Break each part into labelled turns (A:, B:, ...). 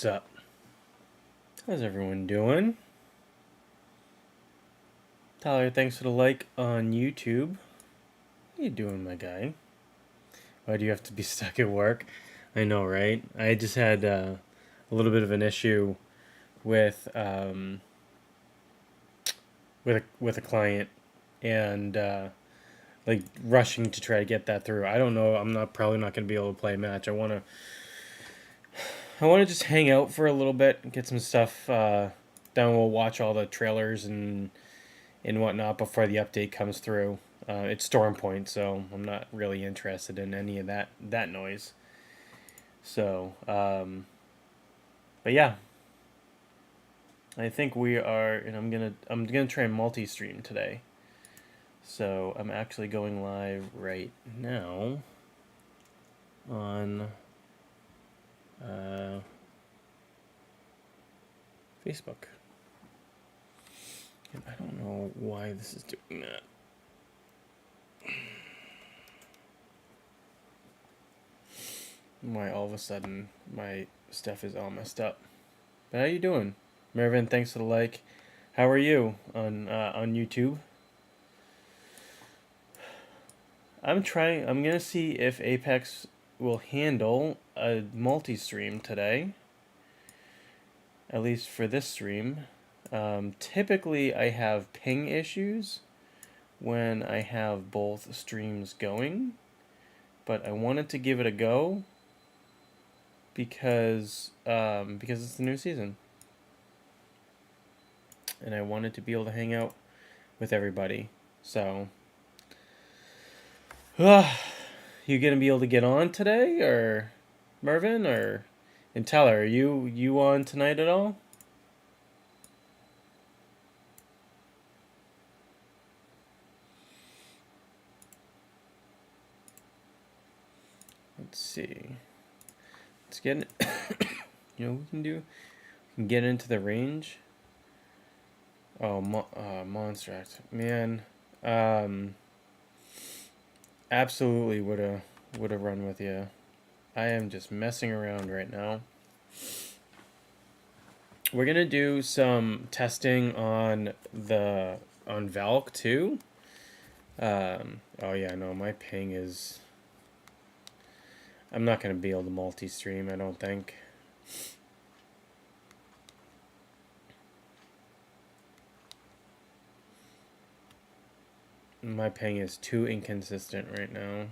A: What's up? How's everyone doing? Tyler, thanks for the like on YouTube. How you doing, my guy? Why do you have to be stuck at work? I know, right? I just had a little bit of an issue with with a client, and like rushing to try to get that through. I don't know. I'm not probably not going to be able to play a match. I want to just hang out for a little bit, get some stuff done. We'll watch all the trailers and whatnot before the update comes through. It's Storm Point, so I'm not really interested in any of that noise. So, but yeah, I think we are, and I'm gonna try multi-stream today. So I'm actually going live right now on Facebook. And I don't know why this is doing that. Why all of a sudden my stuff is all messed up. But how you doing? Mervin, thanks for the like. How are you on YouTube? I'm gonna see if Apex will handle a multi-stream today. At least for this stream. Typically I have ping issues when I have both streams going, but I wanted to give it a go because it's the new season, and I wanted to be able to hang out with everybody. So, you gonna be able to get on today, or Mervin, or and Tyler? Are you on tonight at all? Let's see. Let's get you know, we can get into the range. Oh, Monster Act. Man, absolutely would've run with you. I am just messing around right now. We're gonna do some testing on Valk too. Oh yeah, no, my ping is. I'm not gonna be able to multi-stream, I don't think. My ping is too inconsistent right now.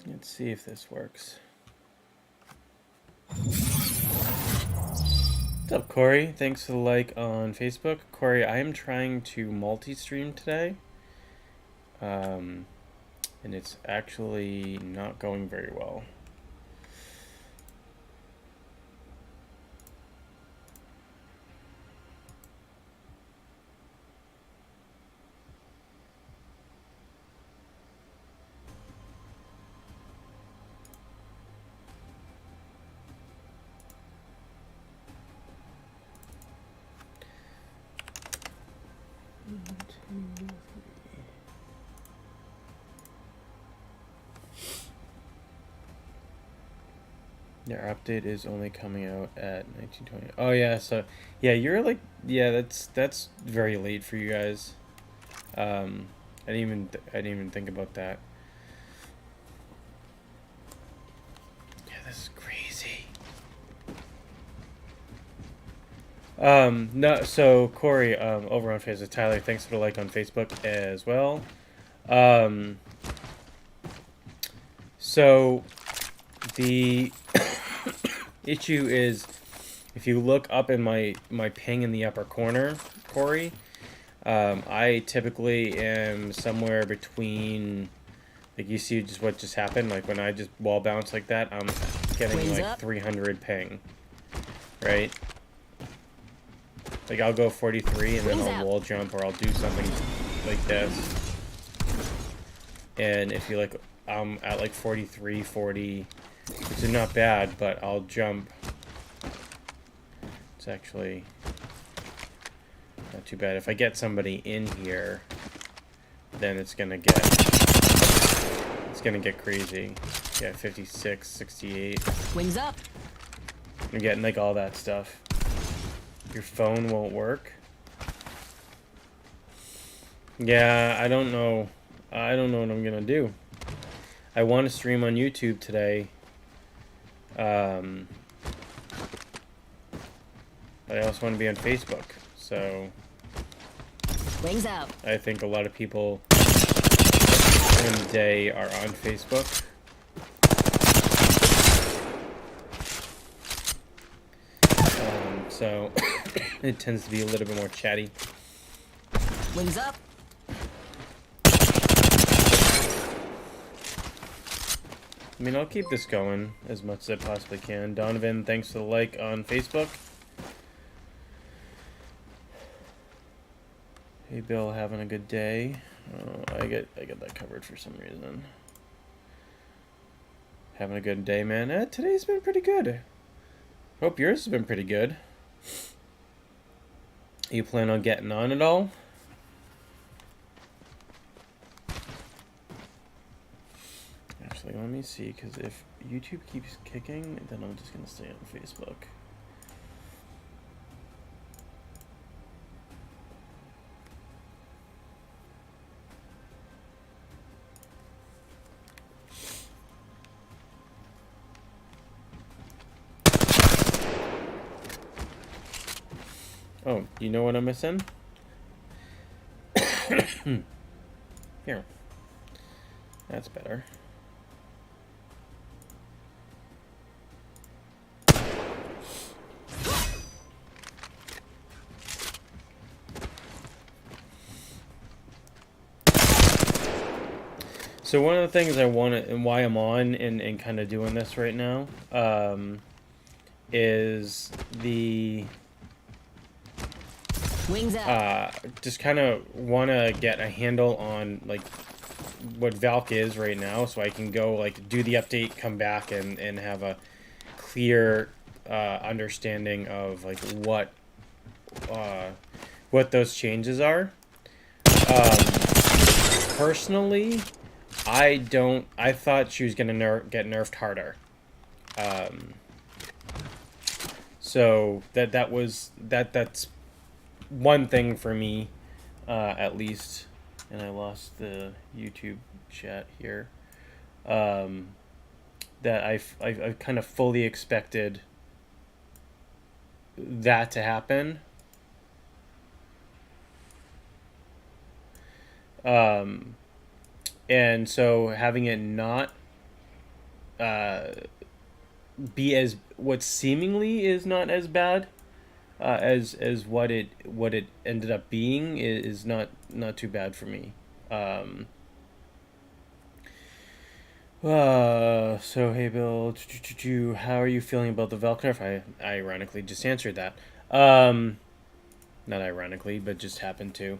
A: Let's see if this works. What's up, Corey? Thanks for the like on Facebook. Corey, I am trying to multi-stream today. And it's actually not going very well. Their update is only coming out at 1920. Oh yeah, so yeah, you're like, yeah, that's very late for you guys. I didn't even think about that. Yeah, this is crazy. No, so Corey, over on Facebook, Tyler, thanks for the like on Facebook as well. So the issue is, if you look up in my ping in the upper corner, Corey, I typically am somewhere between, like, you see just what just happened, like when I just wall bounce like that, I'm getting
B: Wings
A: like
B: up.
A: 300 ping, right? Like I'll go 43 and then
B: Wings
A: I'll
B: out.
A: wall jump, or I'll do something like this. And if you like, I'm at like 43, 40, which is not bad, but I'll jump. It's actually not too bad. If I get somebody in here, then it's gonna get crazy. Yeah, 56, 68.
B: Wings up.
A: You're getting like all that stuff. Your phone won't work. Yeah, I don't know. I don't know what I'm gonna do. I want to stream on YouTube today. But I also want to be on Facebook. So
B: Wings out.
A: I think a lot of people in the day are on Facebook. So it tends to be a little bit more chatty.
B: Wings up.
A: I mean, I'll keep this going as much as I possibly can. Donovan, thanks for the like on Facebook. Hey Bill, having a good day. I get that covered for some reason. Having a good day, man. Today's been pretty good. Hope yours has been pretty good. You plan on getting on at all? Actually, let me see, because if YouTube keeps kicking, then I'm just gonna stay on Facebook. Oh, you know what I'm missing? Here. That's better. So one of the things I want to, and why I'm on and kind of doing this right now, is the
B: Wings out.
A: just kind of want to get a handle on like what Valk is right now, so I can go like do the update, come back and have a clear understanding of like what those changes are. Personally, I thought she was gonna get nerfed harder. So that's one thing for me, at least. And I lost the YouTube chat here. That I kind of fully expected that to happen. And so having it not be as what seemingly is not as bad as what it ended up being is not too bad for me. So hey Bill, how are you feeling about the Valk nerf? I ironically just answered that. Not ironically, but just happened to.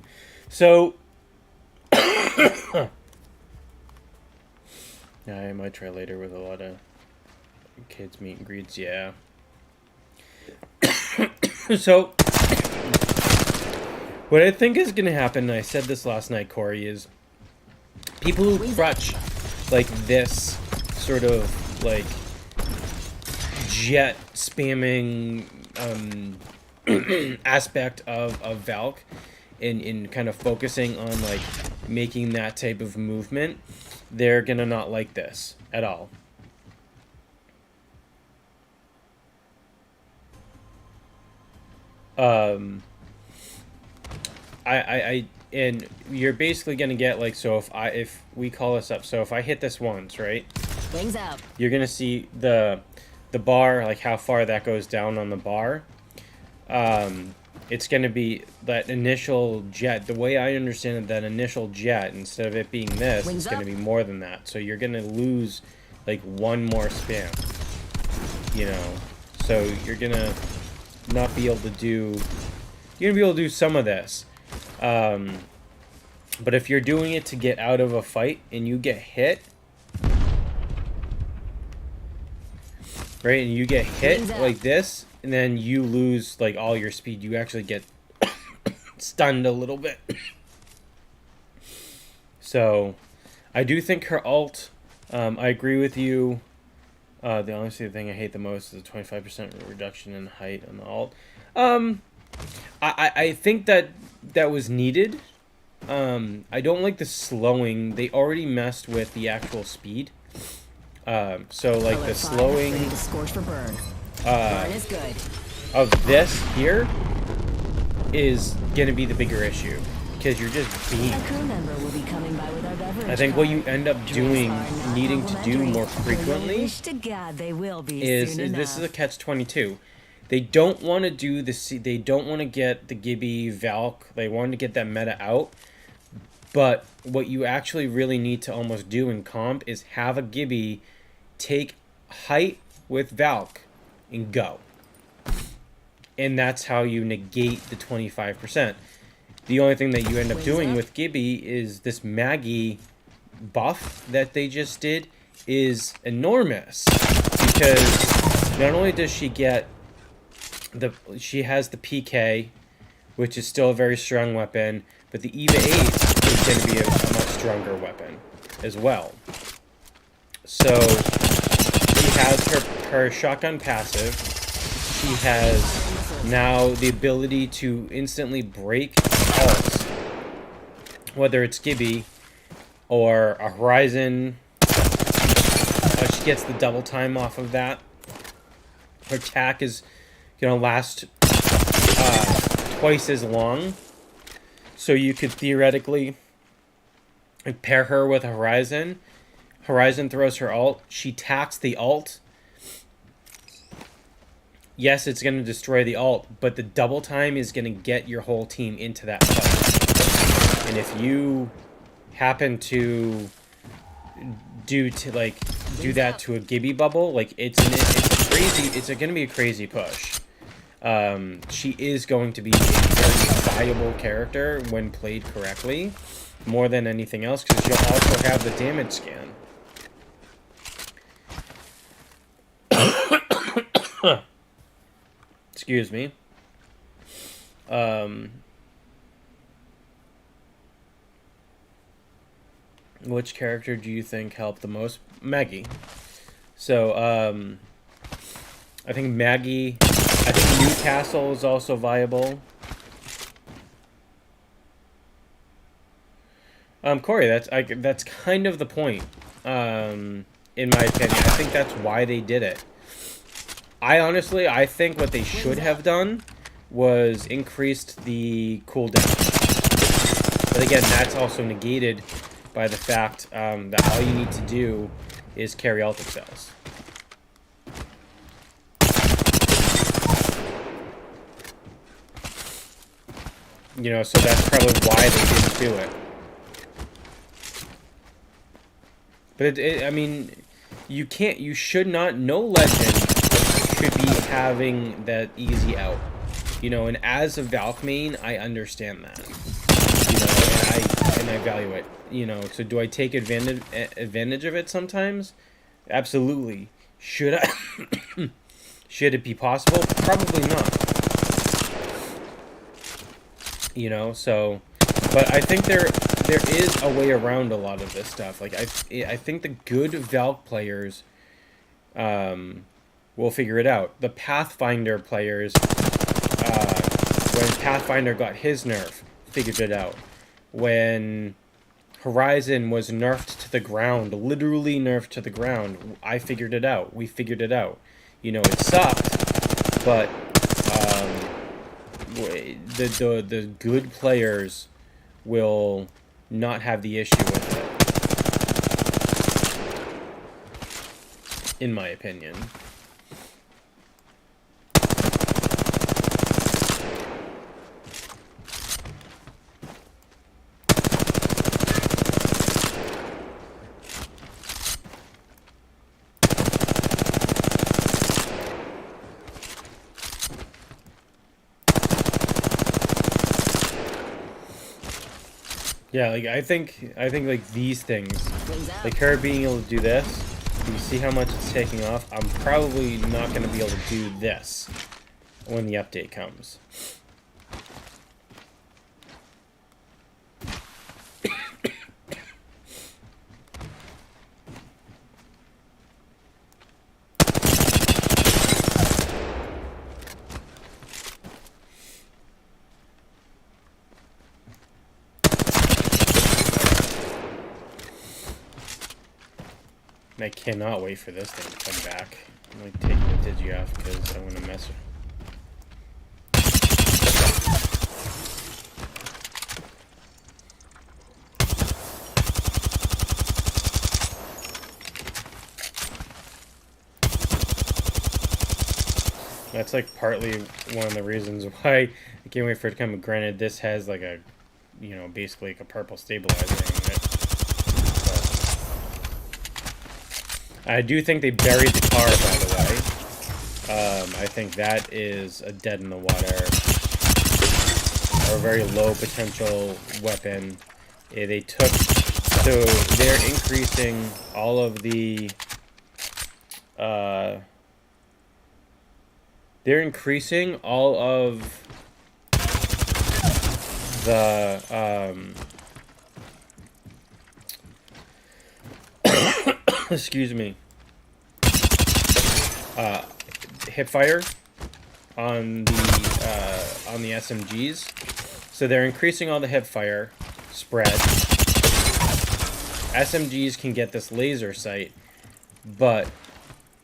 A: So I might try later with a lot of kids meet and greets. Yeah. So what I think is going to happen, and I said this last night, Corey, is people who crutch like this sort of like jet spamming aspect of Valk in kind of focusing on like making that type of movement, they're going to not like this at all. And you're basically gonna get like, so if we call this up, so if I hit this once, right,
B: Wings out.
A: you're gonna see the bar, like how far that goes down on the bar. It's gonna be that initial jet. The way I understand it, that initial jet, instead of it being this,
B: Wings
A: it's gonna
B: up.
A: be more than that. So you're gonna lose like one more spam. You know, so you're gonna not be able to do. You're gonna be able to do some of this. But if you're doing it to get out of a fight and you get hit, right, and you get hit like this, and then you lose like all your speed, you actually get stunned a little bit. So I do think her ult, I agree with you. The honestly, the thing I hate the most is the 25% reduction in height on the ult. I think that was needed. I don't like the slowing. They already messed with the actual speed. So like the slowing
B: Burn is good.
A: of this here is gonna be the bigger issue because you're just being.
B: A crew member will be coming by with our beverage
A: I think what you end up doing, needing to do more frequently,
B: wish to God they will be
A: is this is a catch-22. They don't want to do the they don't want to get the Gibby Valk. They want to get that meta out. But what you actually really need to almost do in comp is have a Gibby take height with Valk and go. And that's how you negate the 25%. The only thing that you end up doing with Gibby is this Maggie buff that they just did is enormous. Because not only does she get she has the PK, which is still a very strong weapon, but the EVA 8 is going to be a much stronger weapon as well. So she has her shotgun passive. She has now the ability to instantly break ults, whether it's Gibby or a Horizon. She gets the double time off of that. Her attack is going to last twice as long. So you could theoretically pair her with a Horizon. Horizon throws her ult. She tacks the ult. Yes, it's going to destroy the ult, but the double time is going to get your whole team into that fight. And if you happen to do that to a Gibby bubble, like it's going to be a crazy push. She is going to be a very viable character when played correctly, more than anything else, because you'll also have the damage scan. Excuse me. Which character do you think helped the most? Maggie. So, I think Maggie. I think Newcastle is also viable. Corey, that's kind of the point. In my opinion, I think that's why they did it. I think what they should have done was increased the cooldown. But again, that's also negated by the fact that all you need to do is carry ultic cells. You know, so that's probably why they didn't do it. But I mean, you should not, no legend should be having that easy out. You know, and as a Valk main, I understand that. You know, and I value it. You know, so do I take advantage of it sometimes? Absolutely. Should I? Should it be possible? Probably not. You know, so, but I think there is a way around a lot of this stuff. Like I think the good Valk players will figure it out. The Pathfinder players, when Pathfinder got his nerf, figured it out. When Horizon was nerfed to the ground, literally nerfed to the ground, I figured it out. We figured it out. You know, it sucked, but the good players will not have the issue with in my opinion. Yeah, like I think like these things, like her being able to do this, you see how much it's taking off. I'm probably not going to be able to do this when the update comes. I cannot wait for this thing to come back. I'm like taking the digi off because I want to mess with. That's like partly one of the reasons why I can't wait for it to come. Granted, this has like a, you know, basically like a purple stabilizer in it. I do think they buried the car, by the way. I think that is a dead in the water or a very low potential weapon. They took, so they're increasing all of the, they're increasing all of the, excuse me, hipfire on the SMGs. So they're increasing all the hipfire spread. SMGs can get this laser sight, but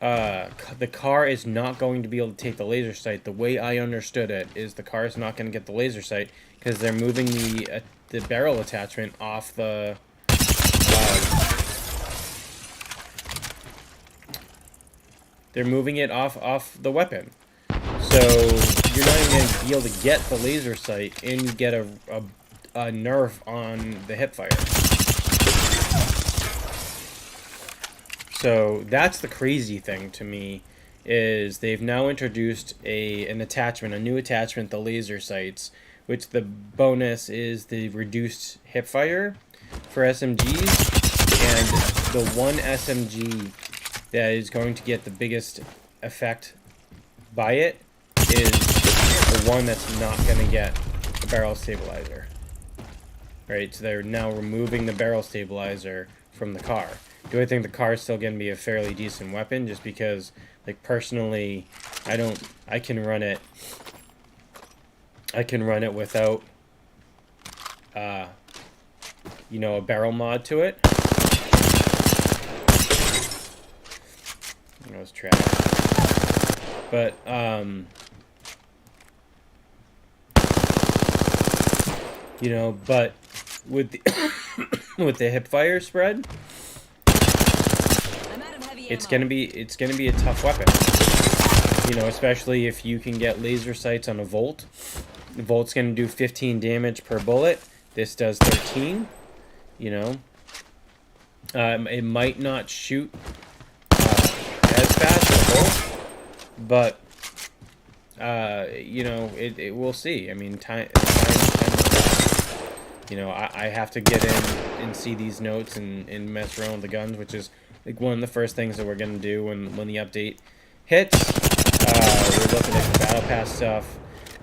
A: the car is not going to be able to take the laser sight. The way I understood it is the car is not going to get the laser sight because they're moving the barrel attachment off the they're moving it off the weapon. So you're not even going to be able to get the laser sight, and you get a nerf on the hipfire. So that's the crazy thing to me, is they've now introduced an attachment, a new attachment, the laser sights, which the bonus is the reduced hipfire for SMGs, and the one SMG that is going to get the biggest effect by it is the one that's not going to get a barrel stabilizer. Right, so they're now removing the barrel stabilizer from the car. Do I think the car is still going to be a fairly decent weapon? Just because, like, personally, I can run it without, you know, a barrel mod to it. I was trash. But, you know, but with the, with the hipfire spread, it's gonna be a tough weapon. You know, especially if you can get laser sights on a Volt. The Volt's gonna do 15 damage per bullet. This does 13. You know, it might not shoot as fast as a Volt, but you know, we'll see. I mean, time. You know, I have to get in and see these notes and mess around with the guns, which is like one of the first things that we're gonna do when the update hits. We're looking at the battle pass stuff.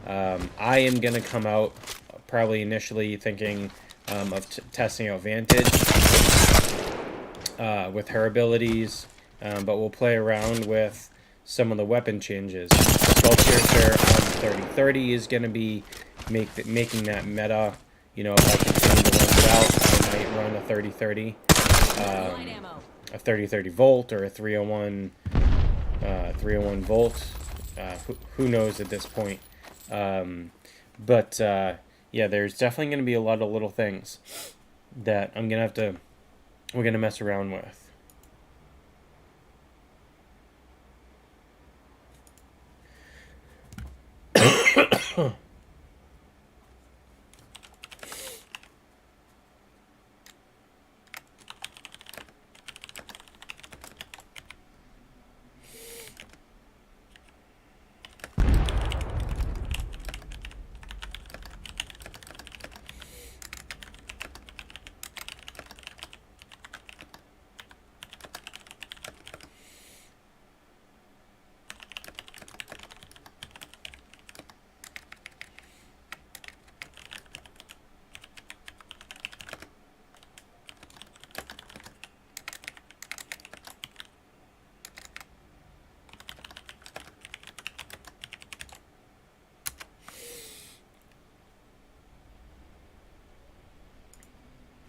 A: I am gonna come out probably initially thinking of testing out Vantage with her abilities, but we'll play around with some of the weapon changes. Skull Piercer on 30-30 is gonna be making that meta. You know, if I continue to run it out, I might run a 30-30, a 30-30 Volt or a 301 Volt. Who knows at this point? But yeah, there's definitely going to be a lot of little things that we're going to mess around with.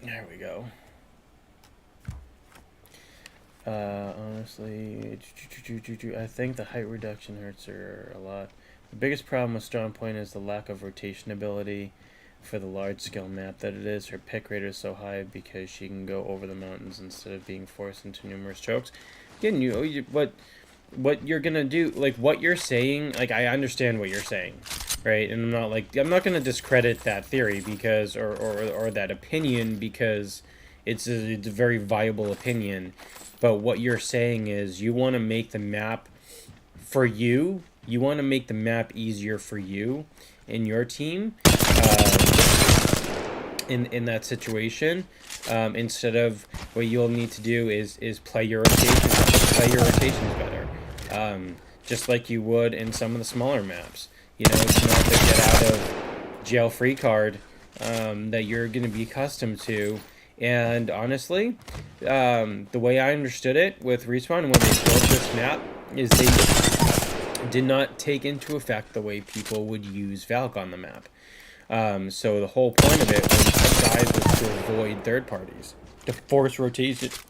A: There we go. Honestly, I think the height reduction hurts her a lot. The biggest problem with Strong Point is the lack of rotation ability for the large scale map that it is. Her pick rate is so high because she can go over the mountains instead of being forced into numerous chokes. Again, what you're gonna do, like what you're saying, like I understand what you're saying, right? And I'm not gonna discredit that theory because or that opinion because it's a very viable opinion. But what you're saying is you want to make the map for you. You want to make the map easier for you and your team in that situation. Instead of what you'll need to do is play your rotations better. Just like you would in some of the smaller maps. You know, it's not the get out of jail free card that you're going to be accustomed to. And honestly, the way I understood it with Respawn when they built this map is they did not take into effect the way people would use Valk on the map. So the whole point of it was to avoid third parties, to force rotations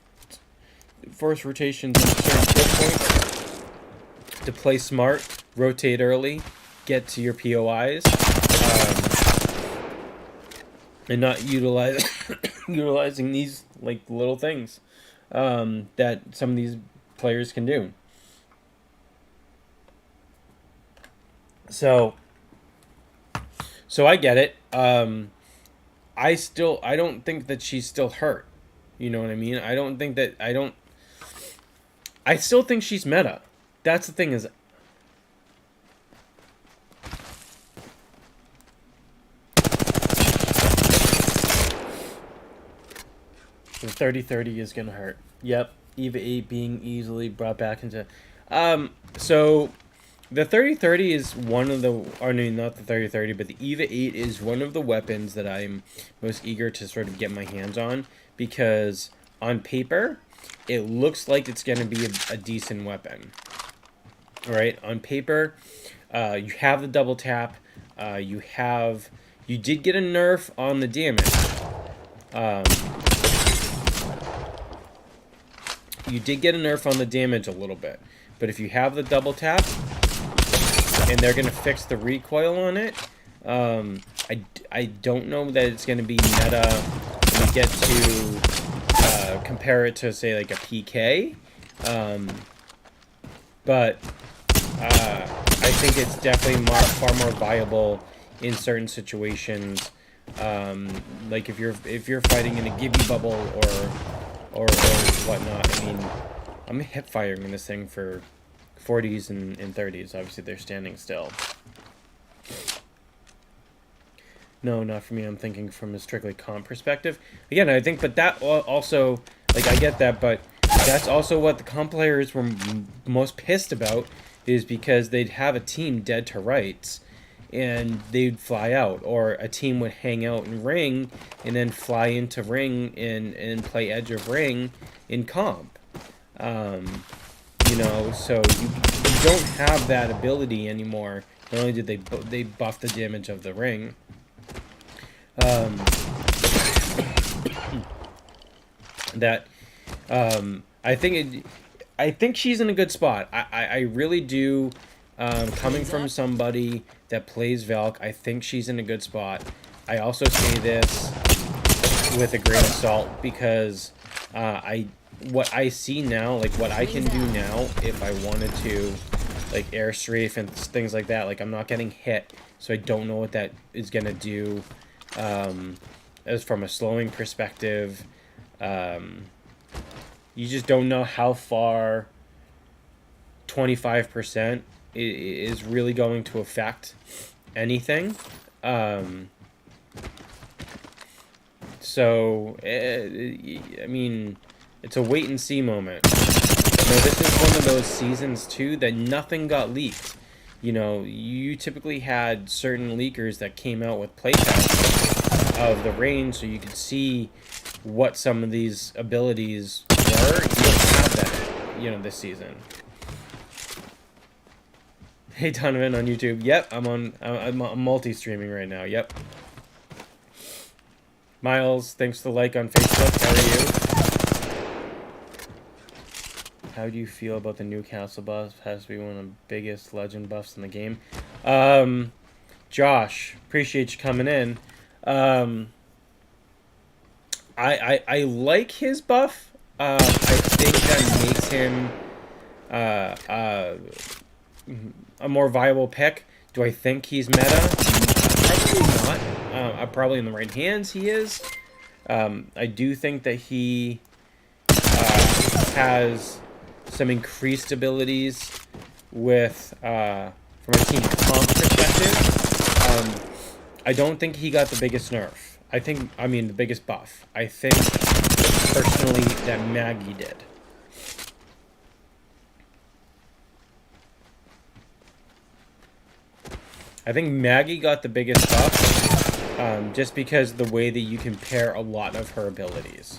A: in certain kill points, to play smart, rotate early, get to your POIs, and not utilizing these like little things that some of these players can do. So I get it. I don't think that she's still hurt. You know what I mean? I still think she's meta. That's the thing is. The 30-30 is going to hurt. Yep. EVA 8 being easily brought back into... So, the 30-30 is one of the... Or no, not the 30-30, but the EVA 8 is one of the weapons that I'm most eager to sort of get my hands on. Because, on paper, it looks like it's going to be a decent weapon. Alright? On paper, you have the double tap. You did get a nerf on the damage. You did get a nerf on the damage a little bit. But if you have the double tap, and they're going to fix the recoil on it, I don't know that it's going to be meta when we get to compare it to, say, like a PK. But I think it's definitely far more viable in certain situations. Like if you're fighting in a Gibby bubble or whatnot. I mean, I'm hip firing this thing for 40s and 30s. Obviously, they're standing still. No, not for me. I'm thinking from a strictly comp perspective. Again, I think, but that also, like, I get that, but that's also what the comp players were most pissed about, is because they'd have a team dead to rights, and they'd fly out, or a team would hang out in ring and then fly into ring and play edge of ring in comp. You know, so you don't have that ability anymore. Not only did they buff the damage of the ring, I think she's in a good spot. I really do. Coming from somebody that plays Valk, I think she's in a good spot. I also say this with a grain of salt because what I see now, like what I can do now, if I wanted to like airstream and things like that. Like I'm not getting hit, so I don't know what that is gonna do. As from a slowing perspective, you just don't know how far 25% is really going to affect anything. So, I mean, it's a wait and see moment. You know, this is one of those seasons, too, that nothing got leaked. You know, you typically had certain leakers that came out with playtests of the range so you could see what some of these abilities were. You don't have that, you know, this season. Hey, Donovan on YouTube. Yep, I'm multi-streaming right now. Yep. Miles, thanks for the like on Facebook. How are you? How do you feel about the Newcastle buff? Has to be one of the biggest legend buffs in the game. Josh, appreciate you coming in. I like his buff. I think that makes him a more viable pick. Do I think he's meta? Probably not. Probably in the right hands he is. I do think that he has some increased abilities with from a team comp perspective. I don't think he got the biggest nerf. I mean the biggest buff. I think personally that Maggie did. I think Maggie got the biggest buff, just because of the way that you can pair a lot of her abilities.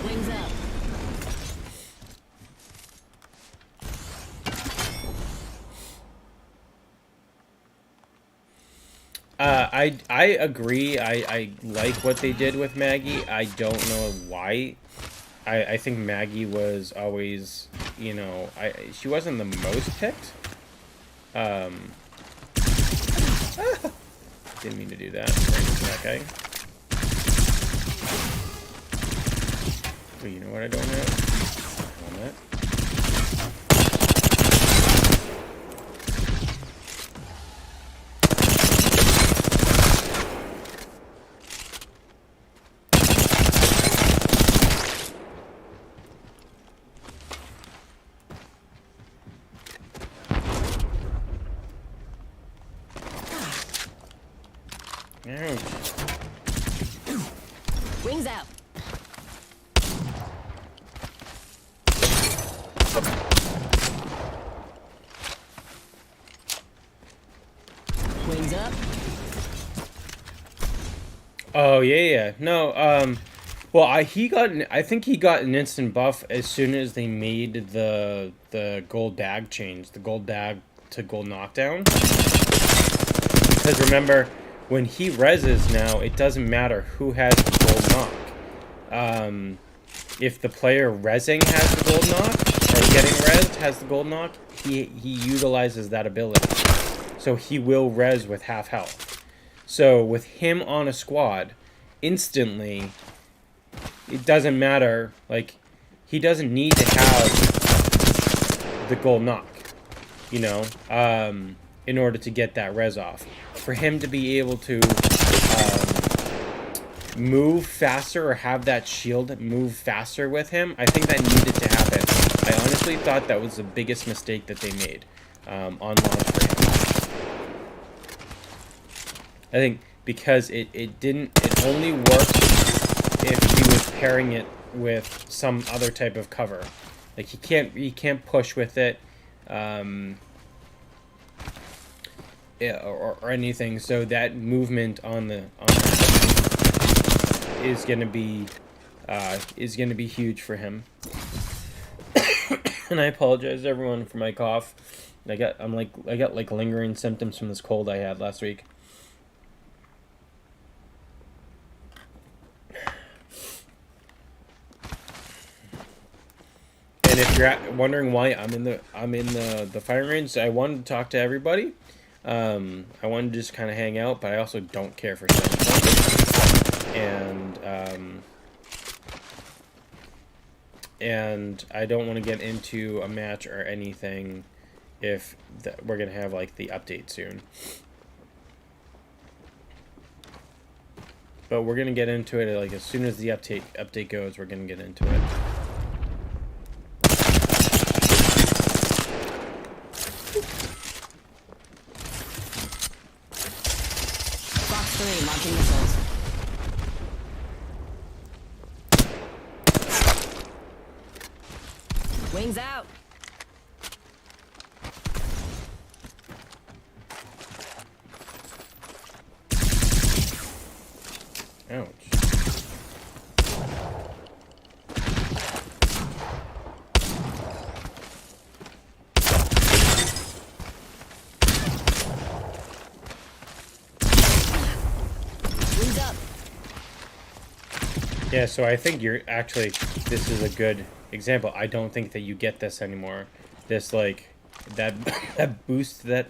B: Wings up.
A: I agree. I like what they did with Maggie. I don't know why. I think Maggie was always, you know, she wasn't the most picked. Didn't mean to do that. Okay. But you know what I don't have? Helmet.
B: Wings out. Wings up.
A: Oh yeah. No. Well, I think he got an instant buff as soon as they made the gold bag change, the gold bag to gold knockdown. Because remember, when he reses now, it doesn't matter who has the gold knock. If the player resing has the gold knock, or getting resed has the gold knock, he utilizes that ability. So he will res with half health. So with him on a squad, instantly, it doesn't matter. Like, he doesn't need to have the gold knock, you know, in order to get that res off. For him to be able to move faster or have that shield move faster with him, I think that needed to happen. I honestly thought that was the biggest mistake that they made on launch for him. I think because it only worked if he was pairing it with some other type of cover. Like he can't push with it. Yeah, or anything, so that movement on the is gonna be huge for him. And I apologize everyone for my cough. I got like lingering symptoms from this cold I had last week. And if you're wondering why I'm in the firing range, I wanted to talk to everybody. I wanted to just kind of hang out, but I also don't care for stuff. And I don't want to get into a match or anything if we're gonna have like the update soon. But we're gonna get into it like as soon as the update goes. We're gonna get into it.
B: Box 3, launching missiles. Wings out.
A: Ouch.
B: Wings up.
A: Yeah, so I think this is a good example. I don't think that you get this anymore. This, like, that that boost that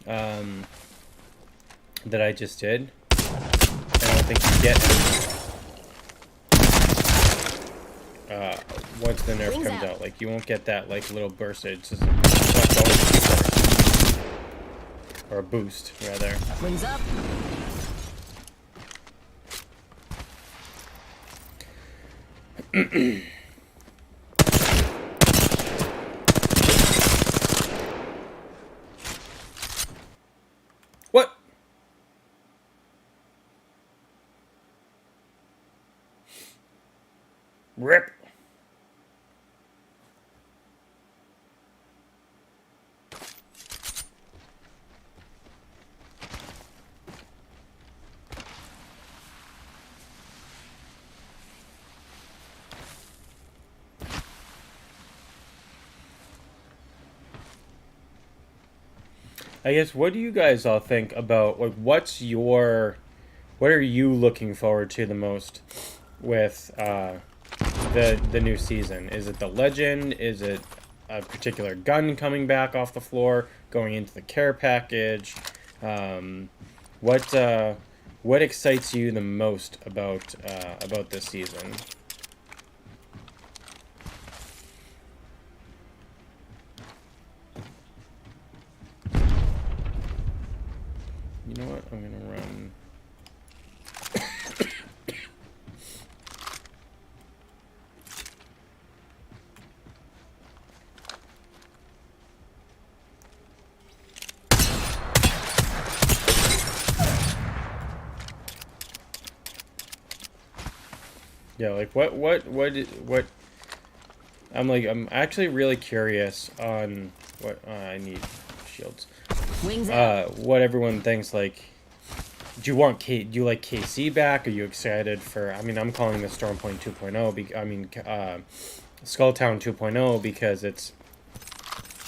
A: that I just did, I don't think you get anymore. Once the nerf comes out. Like, you won't get that, like, little burst. It's just burst. Or a boost, rather.
B: Wings up.
A: What? Rip. I guess, what do you guys all think about, like, what are you looking forward to the most with the new season? Is it the legend? Is it a particular gun coming back off the floor, going into the care package? What excites you the most about this season? You know what? I'm gonna run. Yeah, like what? I'm actually really curious on what I need shields.
B: Wings out.
A: What everyone thinks. Like, do you like KC back? Are you excited for? I mean, I'm calling this Stormpoint 2.0. Skulltown 2.0 because it's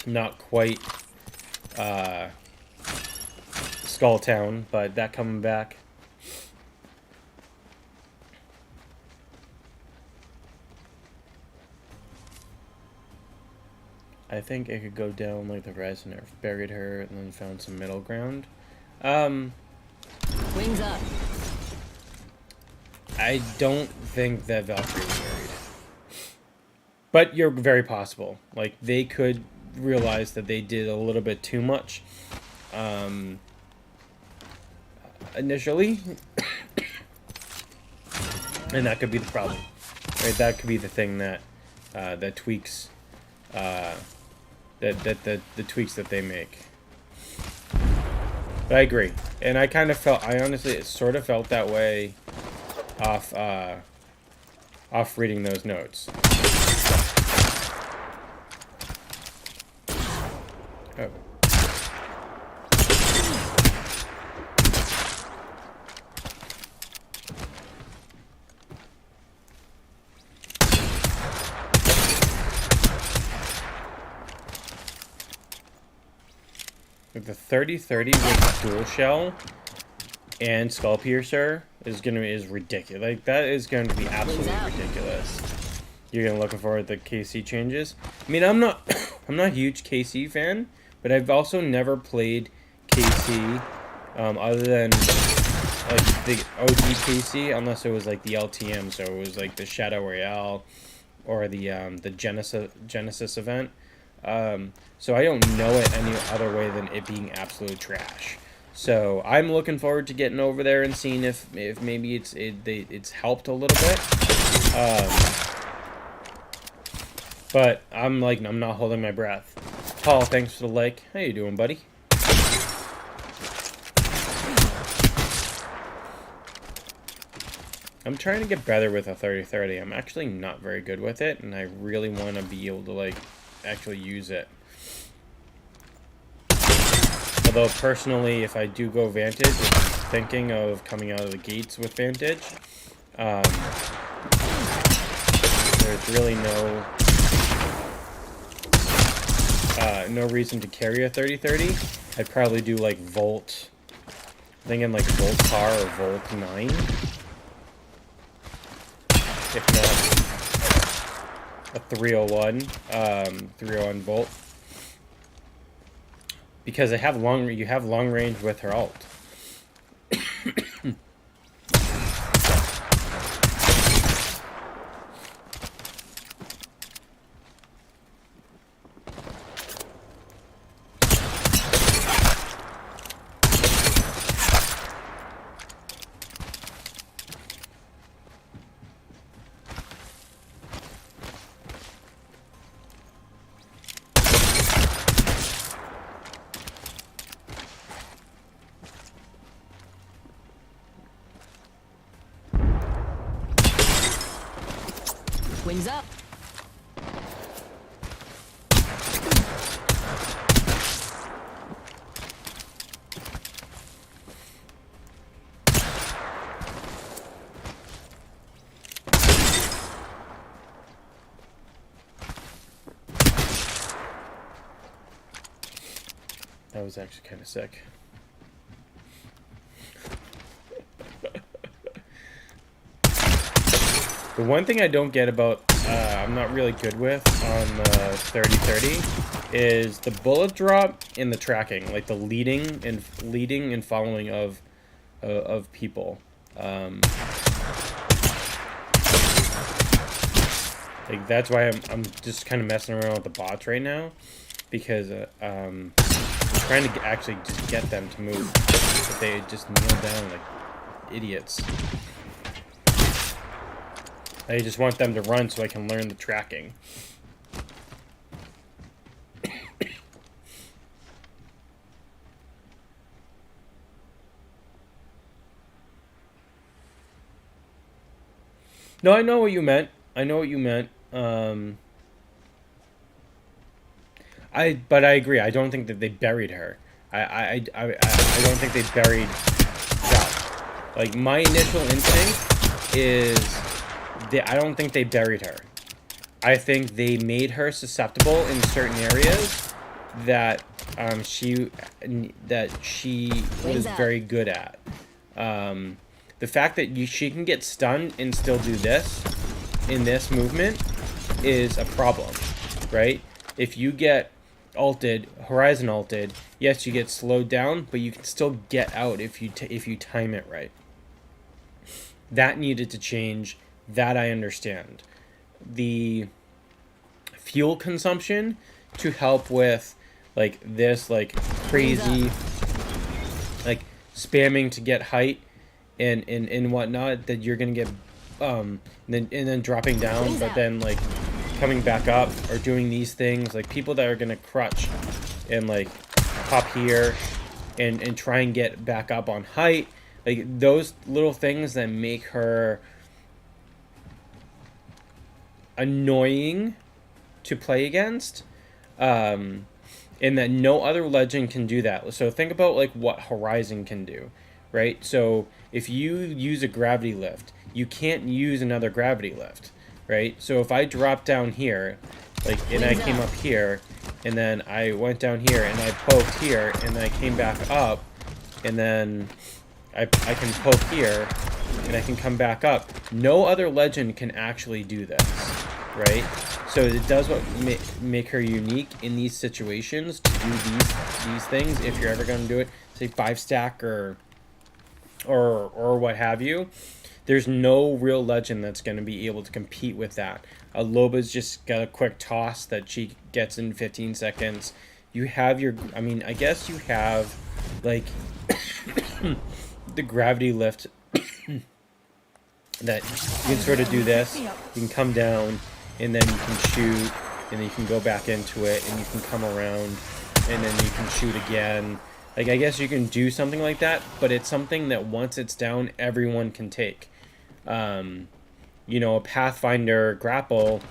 A: not quite Skulltown, but that coming back. I think it could go down like the Res Nerf buried her and then found some middle ground.
B: Wings up.
A: I don't think that Valkyrie was buried. But you're very possible. Like, they could realize that they did a little bit too much initially. And that could be the problem. Right? That could be the thing that that tweaks the tweaks that they make. But I agree. And I honestly sort of felt that way off reading those notes. Oh. The 30-30 with dual shell and skull piercer is ridiculous. Like, that is going to be absolutely ridiculous. You're gonna looking forward to the KC changes. I mean, I'm not I'm not a huge KC fan, but I've also never played KC other than like the OG KC, unless it was like the LTM, so it was like the Shadow Royale or the Genesis event. So I don't know it any other way than it being absolute trash. So I'm looking forward to getting over there and seeing if maybe it's helped a little bit. But I'm not holding my breath. Paul, thanks for the like. How you doing, buddy? I'm trying to get better with a 30-30. I'm actually not very good with it, and I really want to be able to like actually use it. Although personally, if I do go Vantage, I'm thinking of coming out of the gates with Vantage. There's really no reason to carry a 30-30. I'd probably do like Volt. I'm thinking like Volt Car or Volt 9. If not, a 301, 301 Volt. Because you have long range with her ult.
B: Wings up.
A: That was actually kind of sick. The one thing I don't get about, I'm not really good with on the 30-30 is the bullet drop in the tracking, like the leading and following of people. Like that's why I'm just kind of messing around with the bots right now, because I'm trying to actually just get them to move, but they just kneel down like idiots. I just want them to run so I can learn the tracking. No, I know what you meant. I know what you meant. But I agree. I don't think that they buried her. I don't think they buried Shao. Like my initial instinct is I don't think they buried her. I think they made her susceptible in certain areas that she was very good at. The fact that she can get stunned and still do this in this movement is a problem, right? If you get ulted, Horizon ulted, yes, you get slowed down, but you can still get out if you time it right. That needed to change. That I understand. The fuel consumption to help with like this like crazy like spamming to get height and whatnot, that you're gonna get then dropping down, but then like coming back up or doing these things, like people that are gonna crutch and like pop here and try and get back up on height, like those little things that make her annoying to play against, and that no other legend can do that. So think about like what Horizon can do, right? So if you use a gravity lift, you can't use another gravity lift, right? So if I drop down here, like, and I came up here, and then I went down here, and I poked here, and then I came back up, and then I can poke here, and I can come back up. No other legend can actually do this. right? So it does what make her unique in these situations to do these things. If you're ever going to do it, say 5-stack or what have you, there's no real legend that's going to be able to compete with that. Loba's just got a quick toss that she gets in 15 seconds. You have your, I mean, I guess you have like the gravity lift that you can sort of do this. You can come down and then you can shoot, and then you can go back into it, and you can come around and then you can shoot again. Like, I guess you can do something like that, but it's something that once it's down, everyone can take. You know, a Pathfinder grapple,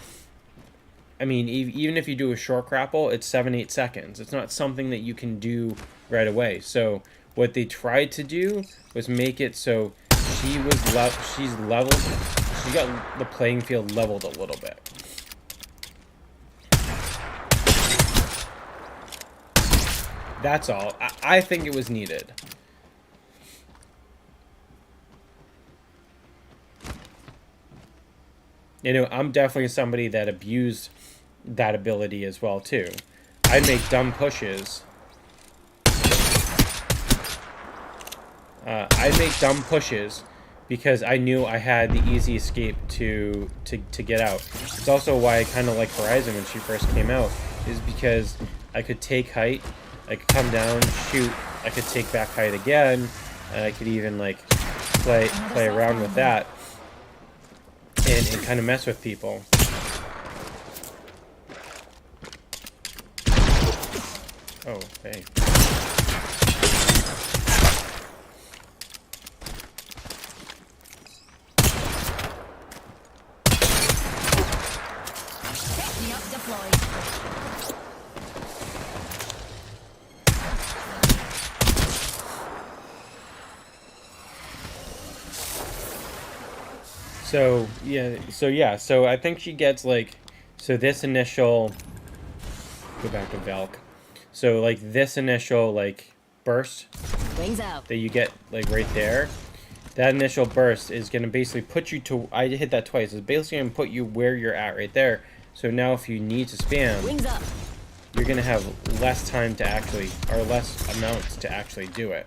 A: I mean, even if you do a short grapple, it's 7-8 seconds. It's not something that you can do right away. So what they tried to do was make it so she's leveled. She got the playing field leveled a little bit. That's all. I think it was needed. You know, I'm definitely somebody that abused that ability as well, too. I'd make dumb pushes. I'd make dumb pushes because I knew I had the easy escape to get out. It's also why I kind of like Horizon when she first came out, is because I could take height, I could come down, shoot, I could take back height again, and I could even like play around with that and kind of mess with people. Oh, hey. So I think she gets like, so this initial, go back to Valk. So like this initial like burst
B: Wings out.
A: that you get like right there, that initial burst is gonna basically put you to, I hit that twice, it's basically gonna put you where you're at right there. So now if you need to spam,
B: Wings up.
A: you're gonna have less time to actually, or less amounts to actually do it.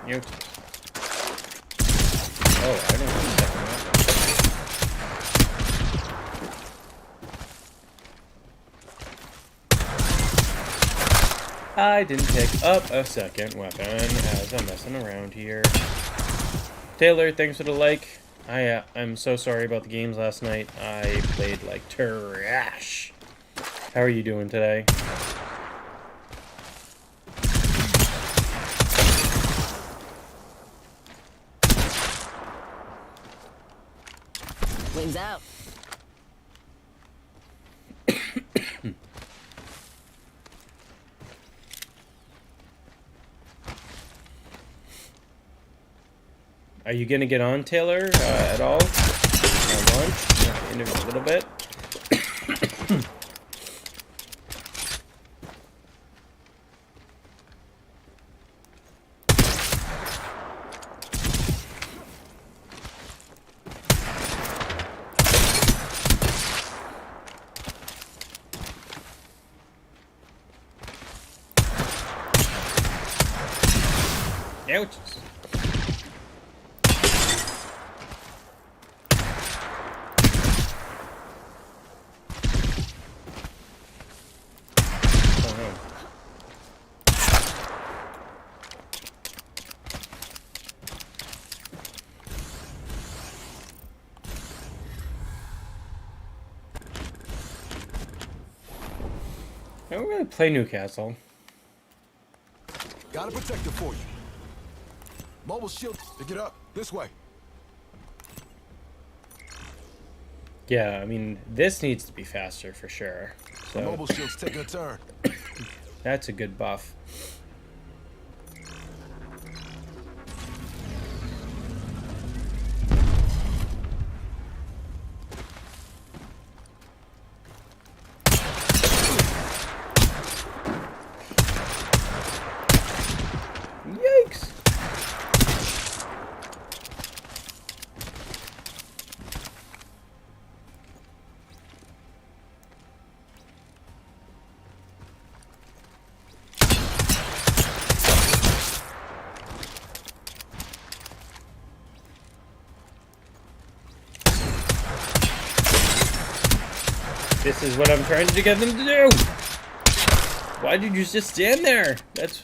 A: Yep. Oh, I don't want to second that. I didn't pick up a second weapon as I'm messing around here. Taylor, thanks for the like. I'm so sorry about the games last night. I played like trash. How are you doing today?
B: Wings out.
A: Are you gonna get on, Taylor, at all? On lunch? In a little bit? Ouch. Oh no. I don't really play Newcastle.
C: Got a protector for you. Mobile shield to get up this way.
A: Yeah, I mean, this needs to be faster for sure.
C: The
A: So
C: mobile shield's taking a turn.
A: that's a good buff. This is what I'm trying to get them to do. Why did you just stand there? That's...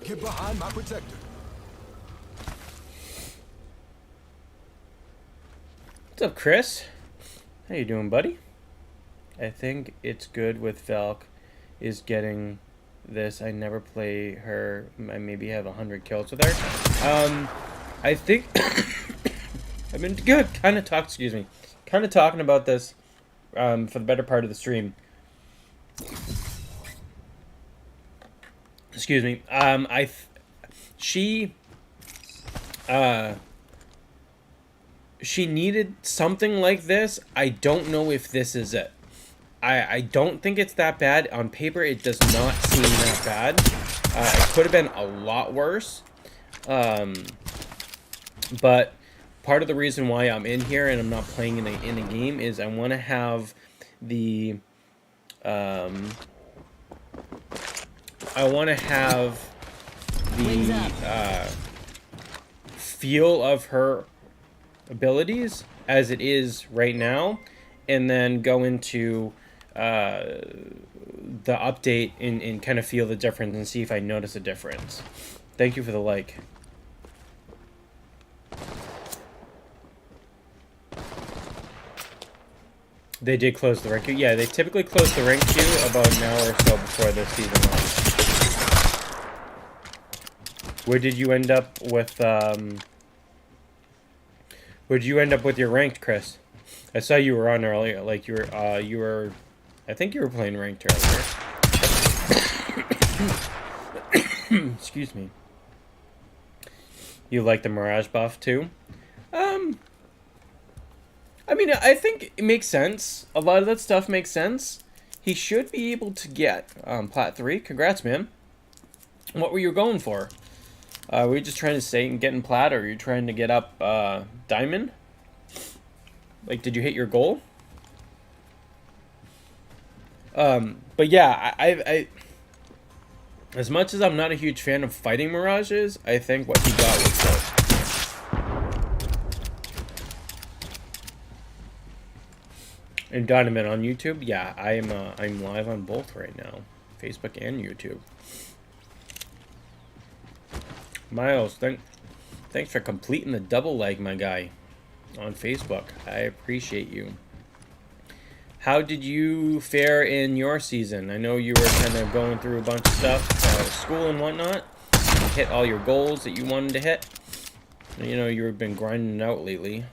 C: Get behind my protector.
A: What's up, Chris? How you doing, buddy? I think it's good with Valk is getting this. I never play her. I maybe have 100 kills with her. I think I've been good. Kind of talking about this for the better part of the stream. Excuse me. She needed something like this. I don't know if this is it. I don't think it's that bad. On paper, it does not seem that bad. It could have been a lot worse. But part of the reason why I'm in here and I'm not playing in a game is I want to have the... I want to have the feel of her abilities as it is right now, and then go into the update and kind of feel the difference and see if I notice a difference. Thank you for the like. They did close the rank queue. Yeah, they typically close the rank queue about an hour or so before the season launch. Where did you end up with where did you end up with your ranked, Chris? I saw you were on earlier. Like you were I think you were playing ranked earlier. Excuse me. You like the Mirage buff too? I mean, I think it makes sense. A lot of that stuff makes sense. He should be able to get Plat 3. Congrats, man. What were you going for? Were you just trying to stay and get in Plat, or were you trying to get up Diamond? Like, did you hit your goal? But yeah, I as much as I'm not a huge fan of fighting Mirages, I think what he got was good. And Donovan on YouTube, yeah, I'm live on both right now, Facebook and YouTube. Miles, thanks for completing the double leg, my guy, on Facebook. I appreciate you. How did you fare in your season? I know you were kind of going through a bunch of stuff, school and whatnot. You hit all your goals that you wanted to hit. You know, you've been grinding it out lately.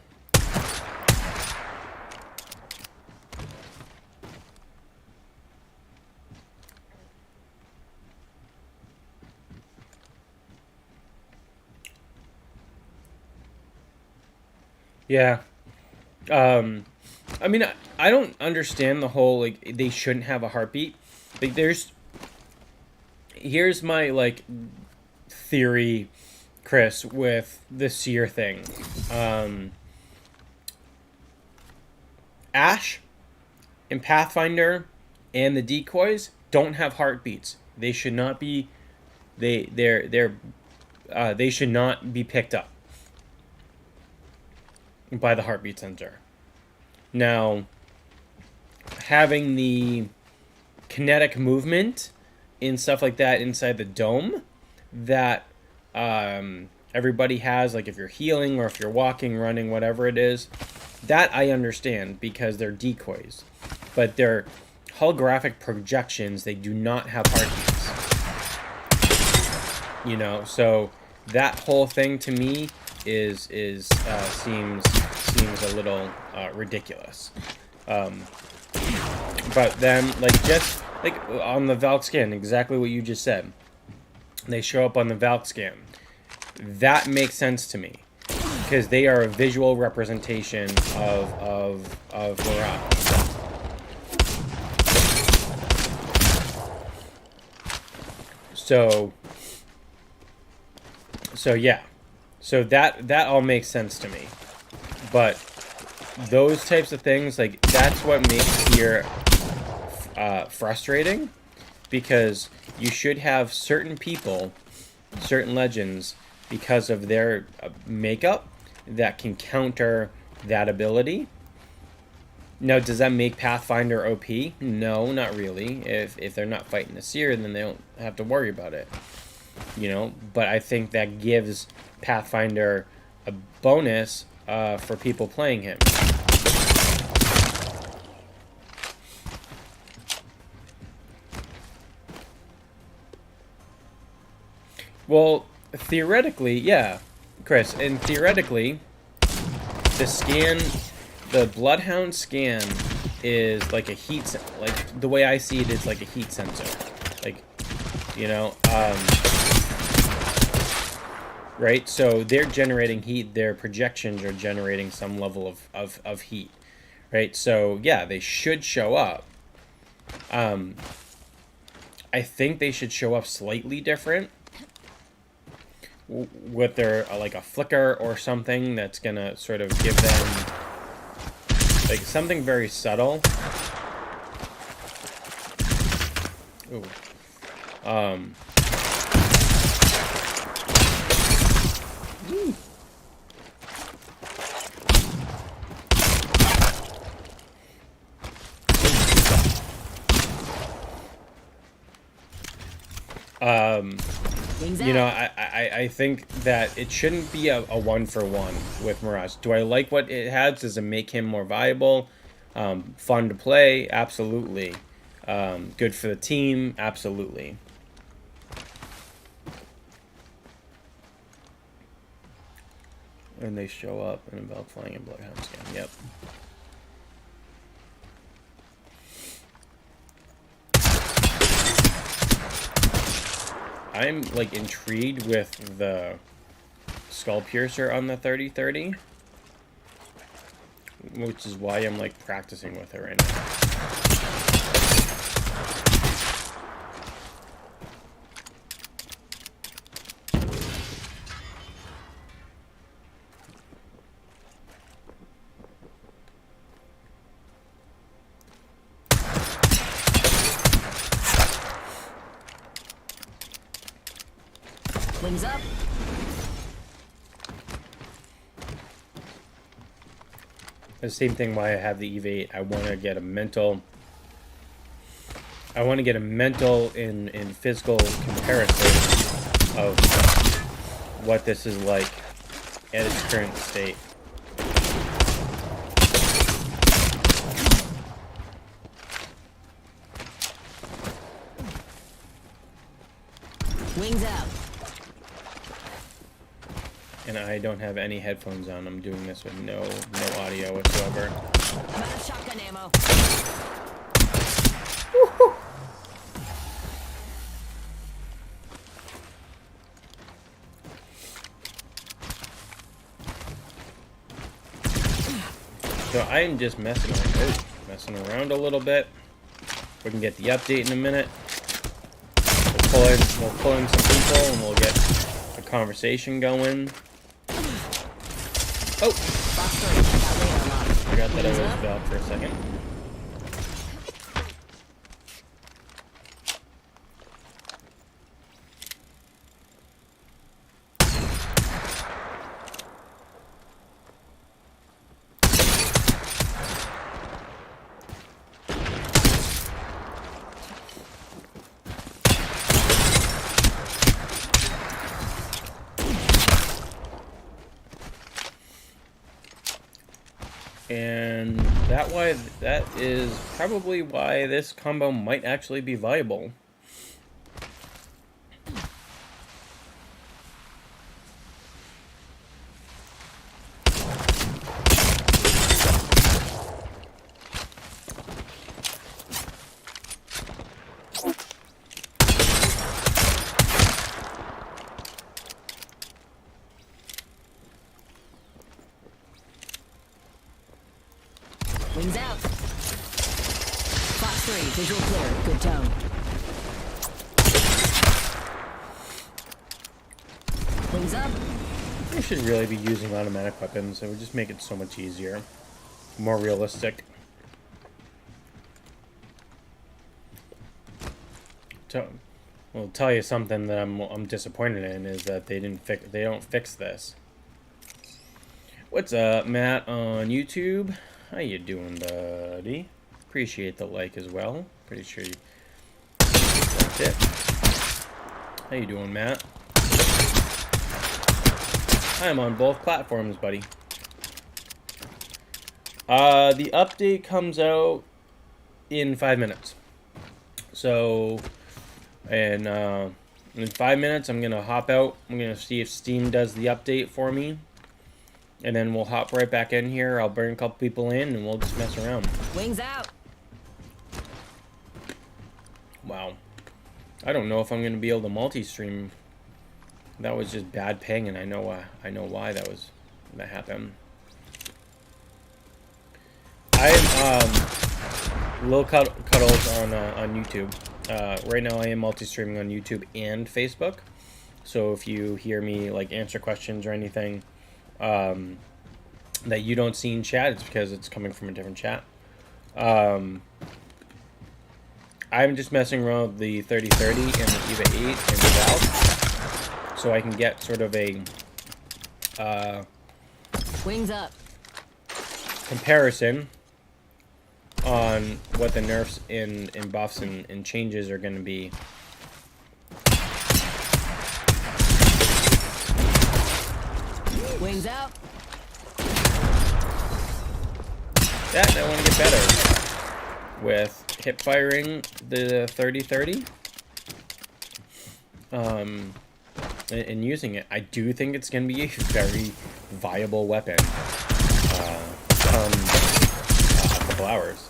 A: Yeah. I mean, I don't understand the whole, like, they shouldn't have a heartbeat. Like, here's my, like, theory, Chris, with the seer thing. Ash and Pathfinder and the decoys don't have heartbeats. They should not be, they should not be picked up by the heartbeat sensor. Now, having the kinetic movement and stuff like that inside the dome that everybody has, like if you're healing or if you're walking, running, whatever it is, that I understand because they're decoys. But they're holographic projections. They do not have heartbeats. You know, so that whole thing to me seems a little ridiculous. But then, like, just like on the Valk scan, exactly what you just said, they show up on the Valk scan. That makes sense to me because they are a visual representation of Mirage. So yeah. So that all makes sense to me. But those types of things, like, that's what makes here frustrating, because you should have certain people certain legends because of their makeup that can counter that ability. Now, does that make Pathfinder OP? No, not really. If they're not fighting a seer, then they don't have to worry about it. You know, but I think that gives Pathfinder a bonus for people playing him. Well, theoretically, yeah, Chris, and theoretically, the Bloodhound scan is like a heat, like the way I see it is like a heat sensor, like, you know, right? So they're generating heat, their projections are generating some level of heat, right? So yeah, they should show up. I think they should show up slightly different with their like a flicker or something that's gonna sort of give them like something very subtle. Ooh. You know, I think that it shouldn't be a 1-for-1 with Mirage. Do I like what it has? Does it make him more viable? Fun to play? Absolutely. Good for the team? Absolutely. And they show up in a Bell Flying and Bloodhound scan. Yep. I'm like intrigued with the Skull Piercer on the 3030, which is why I'm like practicing with it right now.
B: Wings up.
A: The same thing why I have the EV8. I want to get a mental. I want to get a mental in physical comparison of what this is like at its current state.
B: Wings out.
A: And I don't have any headphones on. I'm doing this with no audio whatsoever.
B: I'm out of shotgun ammo.
A: Woo-hoo. So I am just messing around a little bit. We can get the update in a minute. We'll pull in some people and we'll get a conversation going. Oh! Forgot that I was valve for a second. And that is probably why this combo might actually be viable.
B: Wings out. Fox 3, visual clear. Good tone. Wings up.
A: I should really be using automatic weapons. It would just make it so much easier. More realistic. So, will tell you something that I'm disappointed in is that they don't fix this. What's up, Matt on YouTube? How you doing, buddy? Appreciate the like as well. Pretty sure you liked it. How you doing, Matt? I'm on both platforms, buddy. The update comes out in 5 minutes. So, and in 5 minutes, I'm gonna hop out. I'm gonna see if Steam does the update for me, and then we'll hop right back in here. I'll bring a couple people in, and we'll just mess around.
B: Wings out.
A: Wow. I don't know if I'm gonna be able to multi-stream. That was just bad ping, and I know why that happened. I'm Lil Cuddles on YouTube. Right now I am multi-streaming on YouTube and Facebook. So if you hear me like answer questions or anything that you don't see in chat, it's because it's coming from a different chat. I'm just messing around with the 3030 and the EVA 8 and the Valve, so I can get sort of a
B: Wings up.
A: comparison on what the nerfs and buffs and changes are going to be.
B: Wings out.
A: That, and I want to get better with hip firing the 3030 and using it. I do think it's going to be a very viable weapon come a couple hours.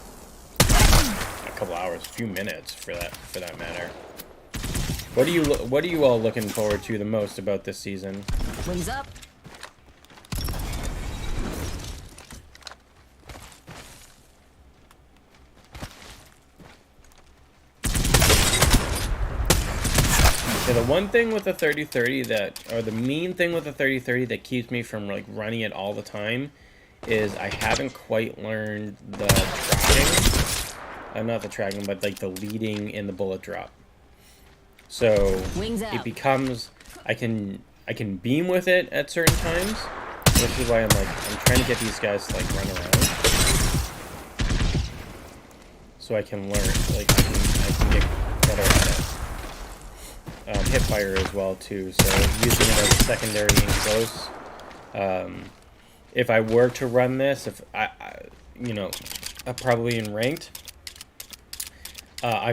A: A few minutes for that matter. What are you all looking forward to the most about this season?
B: Wings up.
A: So the one thing with the 3030 or the main thing with the 3030 that keeps me from like running it all the time is I haven't quite learned the tracking. Not the tracking, but like the leading and the bullet drop. So it becomes I can beam with it at certain times, which is why I'm trying to get these guys to like run around, so I can learn I can get better at it. Hip fire as well too. So using it as a secondary in close. If I were to run this, if I probably in ranked. I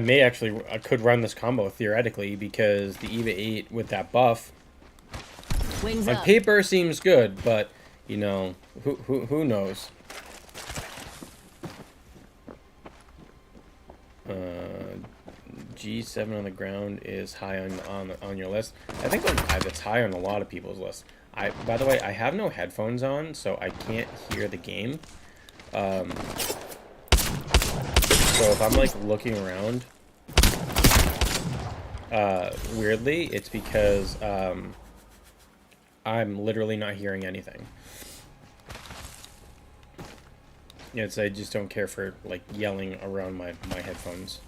A: could run this combo theoretically because the EVA 8 with that buff, on paper seems good, but who knows? G7 on the ground is high on your list. I think it's high on a lot of people's lists. By the way, I have no headphones on, so I can't hear the game. So if I'm like looking around weirdly, it's because I'm literally not hearing anything. I just don't care for like yelling around my headphones.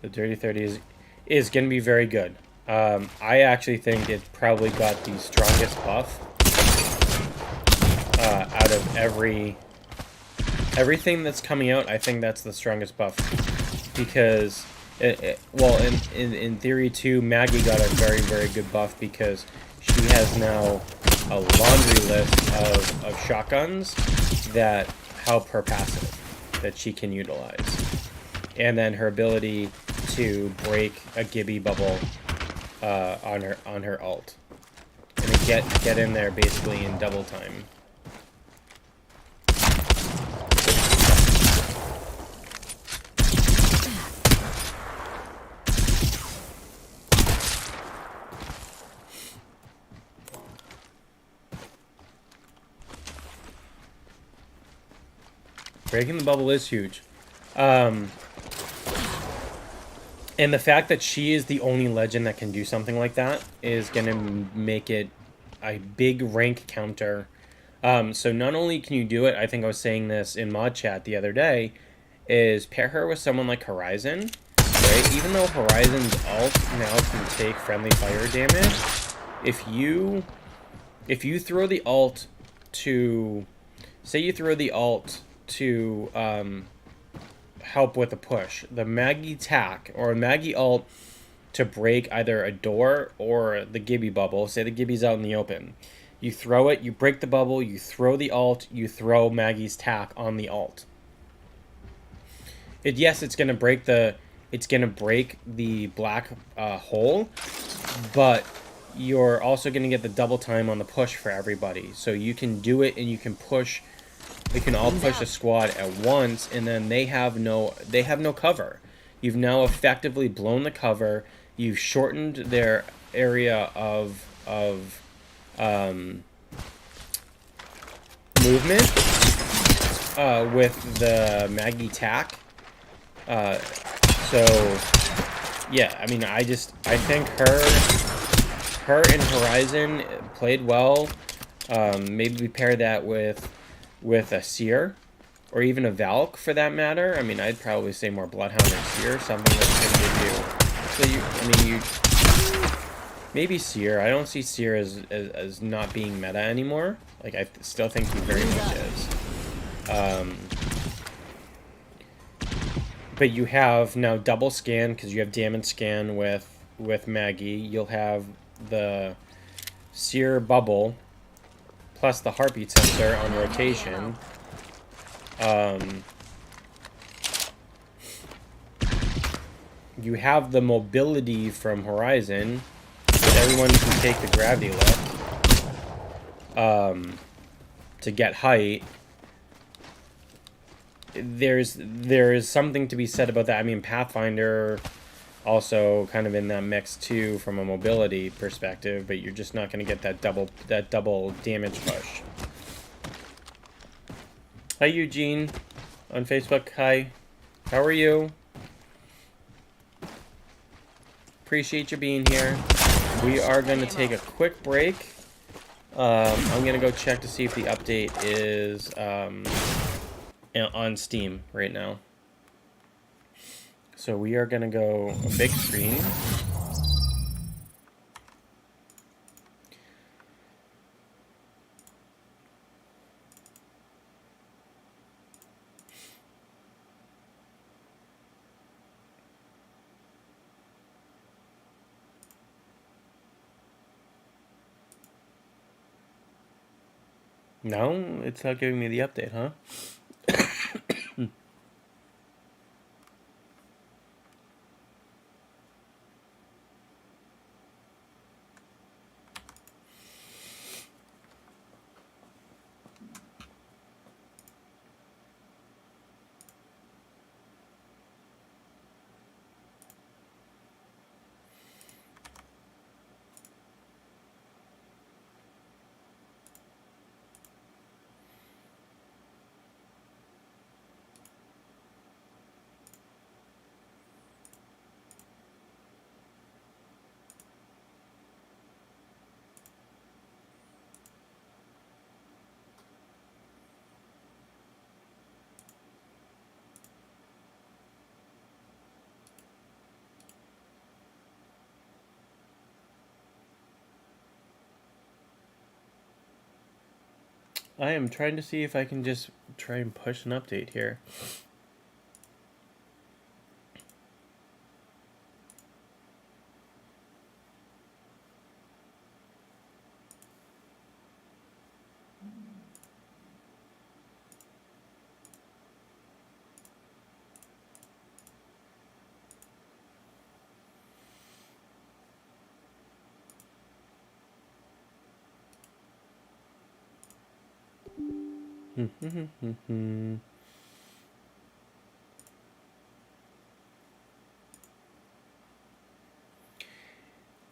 A: The 3030 is going to be very good. I actually think it probably got the strongest buff out of everything that's coming out. I think that's the strongest buff because in theory too, Maggie got a very, very good buff because she has now a laundry list of shotguns that help her passive that she can utilize, and then her ability to break a Gibby bubble on her ult and get in there basically in double time. Breaking the bubble is huge. And the fact that she is the only legend that can do something like that is going to make it a big rank counter. So not only can you do it, I think I was saying this in mod chat the other day, is pair her with someone like Horizon, right? Even though Horizon's ult now can take friendly fire damage, if you throw the ult to, say you throw the ult to help with a push, the Maggie tack or Maggie ult to break either a door or the Gibby bubble, say the Gibby's out in the open, you throw it, you break the bubble, you throw the ult, you throw Maggie's tack on the ult. Yes, it's gonna break the black hole, but you're also gonna get the double time on the push for everybody. So you can do it and you can push. They can all push a squad at once, and then they have no cover. You've now effectively blown the cover. You've shortened their area of movement with the Maggie tack. So yeah, I mean, I think her and Horizon played well. Maybe we pair that with a Seer, or even a Valk for that matter. I mean, I'd probably say more Bloodhound than Seer, something that's gonna give you. So you maybe Seer. I don't see Seer as not being meta anymore. Like, I still think he very much is. But you have now double scan because you have damage scan with Maggie. You'll have the Seer bubble plus the heartbeat sensor on rotation. You have the mobility from Horizon, but everyone can take the gravity lift to get height. There is something to be said about that. I mean, Pathfinder also kind of in that mix too from a mobility perspective, but you're just not going to get that double damage push. Hi Eugene on Facebook. Hi, how are you? Appreciate you being here. We are going to take a quick break. I'm going to go check to see if the update is on Steam right now. So we are going to go a big screen. No, it's not giving me the update, huh? I am trying to see if I can just try and push an update here.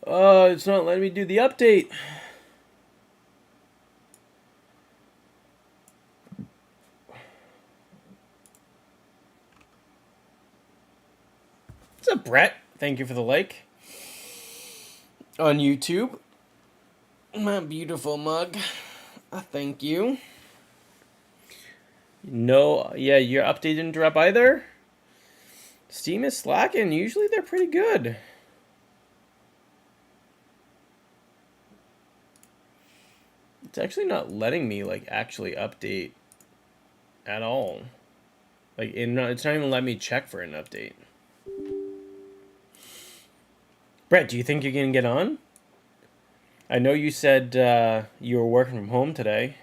A: Oh, it's not letting me do the update. What's up, Brett? Thank you for the like on YouTube. My beautiful mug. Thank you. No, yeah, your update didn't drop either. Steam is slacking. Usually they're pretty good. It's actually not letting me like actually update at all. Like it's not even letting me check for an update. Brett, do you think you can get on? I know you said you were working from home today.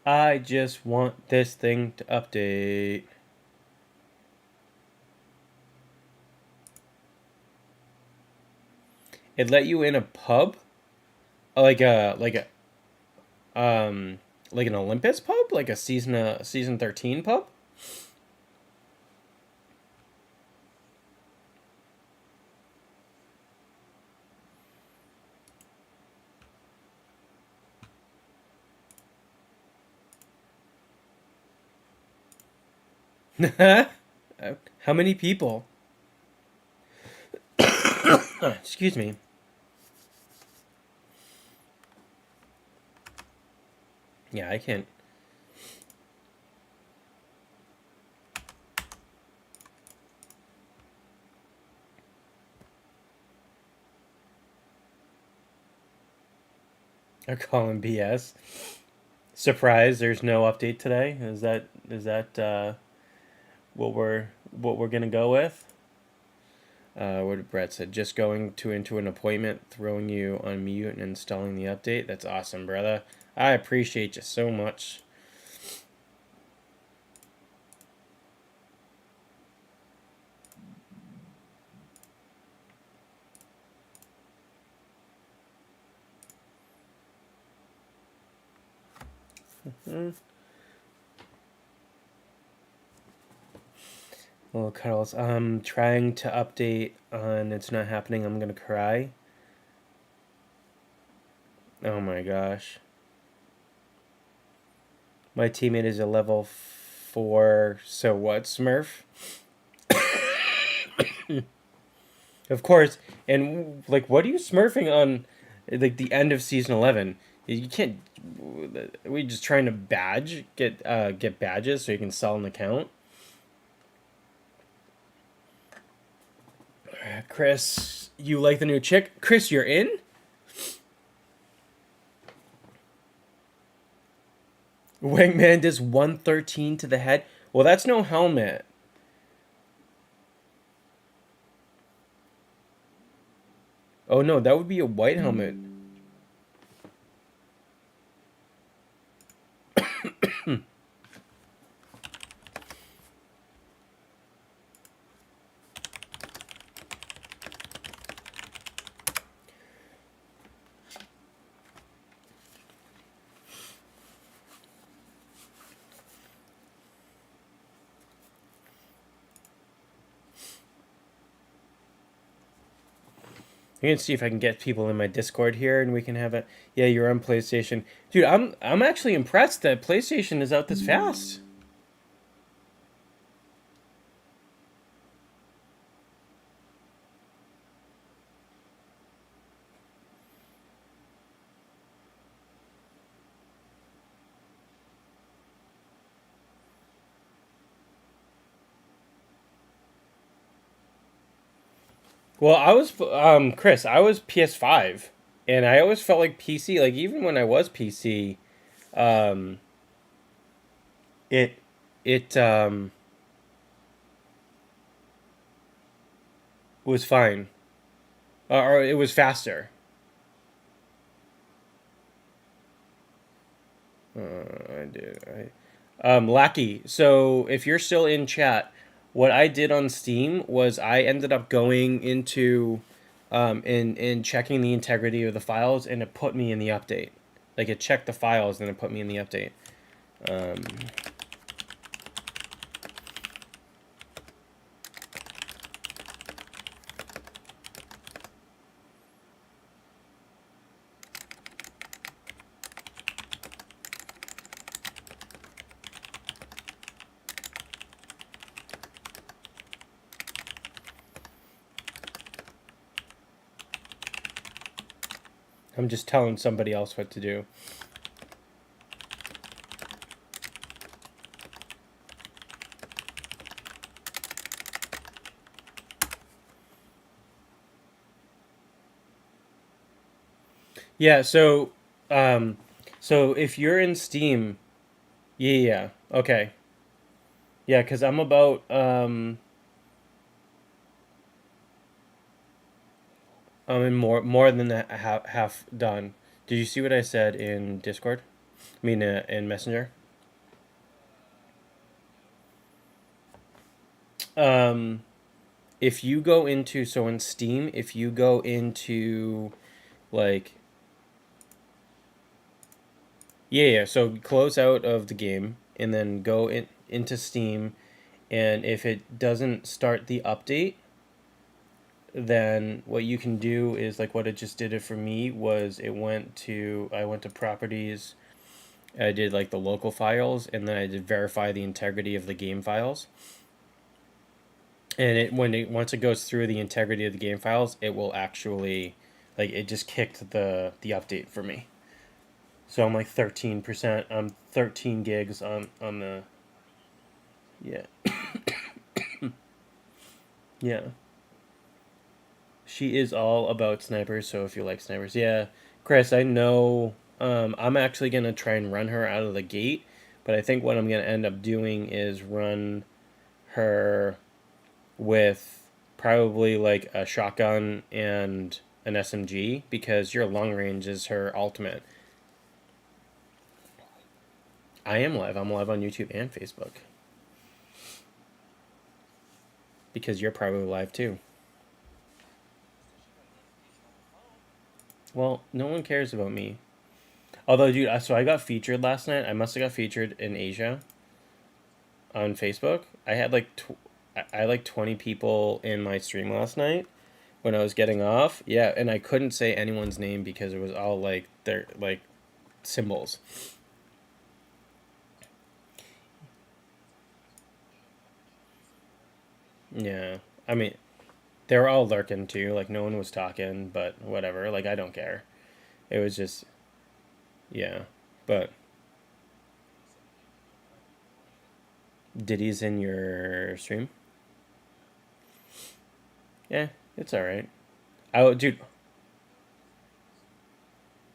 A: I just want this thing to update. It let you in a pub, um like an Olympus pub, like a season 13 pub. How many people? Excuse me. Yeah, I can't. I call him BS. Surprise! There's no update today. Is that what we're gonna go with? What did Brett said? Just going into an appointment, throwing you on mute, and installing the update. That's awesome, brother. I appreciate you so much. Little cuddles. I'm trying to update on it's not happening. I'm gonna cry. Oh my gosh. My teammate is a level 4. So what, Smurf? Of course. And like, what are you smurfing on? Like the end of season 11. You can't. We just trying to get badges so you can sell an account. Chris, you like the new chick? Chris, you're in? Wingman does 113 to the head. Well, that's no helmet. Oh no, that would be a white helmet. I'm gonna see if I can get people in my Discord here, and we can have it. Yeah, you're on PlayStation, dude. I'm actually impressed that PlayStation is out this fast. Well, I was Chris. I was PS5, and I always felt like PC. Like even when I was PC, um, it it was fine, or it was faster. I did. Lackey. So if you're still in chat, what I did on Steam was I ended up going into, in checking the integrity of the files, and it put me in the update. Like it checked the files, and it put me in the update. Um, I'm just telling somebody else what to do. Yeah, so if you're in Steam, yeah, okay. Yeah, because I'm about, I'm in more than half done. Did you see what I said in Discord? I mean, in Messenger? Um, if you go into, so in Steam, if you go into, like, yeah, so close out of the game, and then go into Steam, and if it doesn't start the update, then what you can do is, like, what it just did it for me was I went to properties, I did like the local files, and then I did verify the integrity of the game files. And once it goes through the integrity of the game files, it will actually, like, it just kicked the update for me. So I'm like 13%. I'm 13 gigs on the, yeah. Yeah. She is all about snipers, so if you like snipers, yeah. Chris, I know. I'm actually gonna try and run her out of the gate, but I think what I'm gonna end up doing is run her with probably like a shotgun and an SMG, because your long range is her ultimate. I am live. I'm live on YouTube and Facebook. Because you're probably live too. Well, no one cares about me. Although, dude, so I got featured last night. I must have got featured in Asia on Facebook. I had like I had like 20 people in my stream last night when I was getting off. Yeah, and I couldn't say anyone's name because it was all like their like symbols. Yeah. I mean, they were all lurking too. Like, no one was talking, but whatever. Like, I don't care. It was just, yeah. But Diddy's in your stream? Yeah, it's alright. Dude,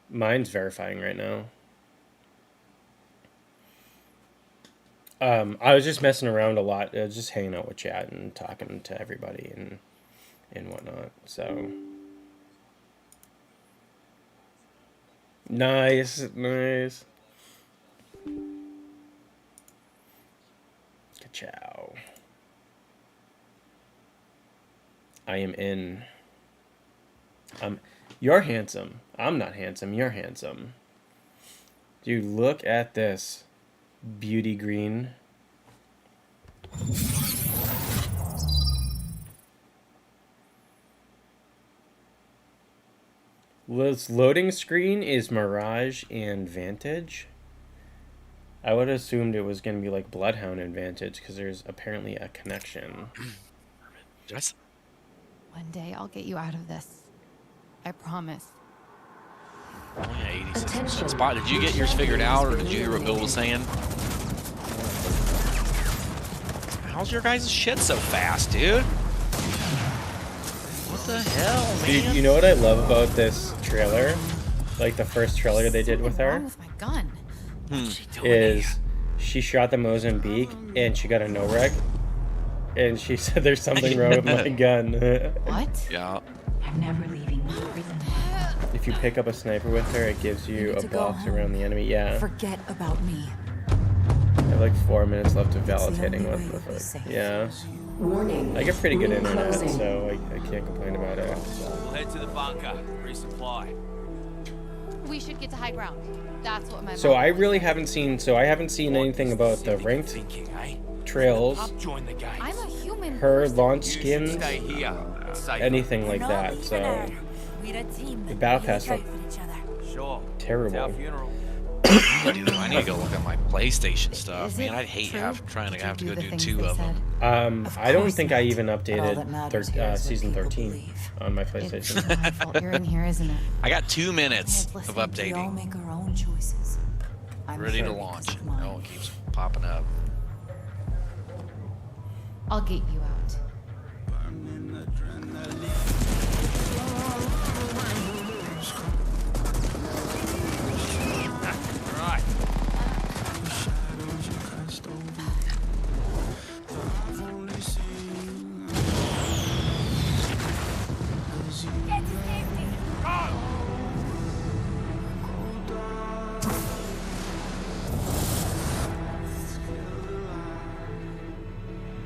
A: mine's verifying right now. I was just messing around a lot. I was just hanging out with chat and talking to everybody and whatnot. So nice, nice. Ciao. I am in. You're handsome. I'm not handsome. You're handsome. Dude, look at this. Beauty green. This loading screen is Mirage and Vantage. I would have assumed it was going to be like Bloodhound and Vantage because there's apparently a connection.
D: Just
E: One day I'll get you out of this. I promise.
D: only 86%. Spot, did you get yours figured out, or did you hear what Bill was saying? How's your guys' shit so fast, dude? What the hell, man?
A: Dude, you know what I love about this trailer? Like the first trailer they did with her?
E: What's with my gun?
A: Is she shot the Mozambique and she got a no-rec, and she said there's something wrong with my gun.
E: What?
D: Yeah.
F: I'm never leaving my prison.
A: If you pick up a sniper with her, it gives you a box around the enemy. Yeah.
F: Forget about me.
A: I have like 4 minutes left of
F: That's the
A: validating
F: only way
A: with
F: to be
A: it.
F: safe.
A: Yeah.
F: Warning.
A: I get pretty good
F: Ring
A: internet,
F: closing.
A: so I can't complain about it.
C: We'll head to the bunker, resupply.
E: We should get to high ground. That's what my
A: So
E: mom
A: I
E: was
A: really
E: saying.
A: haven't seen anything about the ranked
C: Thinking, eh?
A: trails,
C: Up, join the game.
E: I'm a human.
A: her
E: person.
A: launch
C: You should
A: skins,
C: stay here. Safe.
A: anything like that. So
F: We're a team.
A: the battle pass felt
C: Sure.
A: terrible.
C: It's our funeral.
D: I need to go look at my PlayStation stuff.
E: Is
D: Man,
E: it
D: I'd hate
E: true?
D: trying to
E: Did you
D: have to go
E: the
D: do
E: things
D: 2
E: they
D: of
E: said?
D: them.
A: I don't
F: course
A: think I
F: not.
A: even
F: But all
A: updated
F: that matters here is what
A: season
F: people
A: 13
F: believe.
A: on my
E: It's
A: PlayStation.
E: my fault you're in here, isn't it?
D: I got 2 minutes
E: I have
D: of
E: listened.
F: We all
D: updating.
F: make our own choices. I'm
D: Ready
F: here
D: to
F: because
D: launch.
F: of mine.
D: Oh, it keeps popping up.
E: I'll get you out.
D: Right.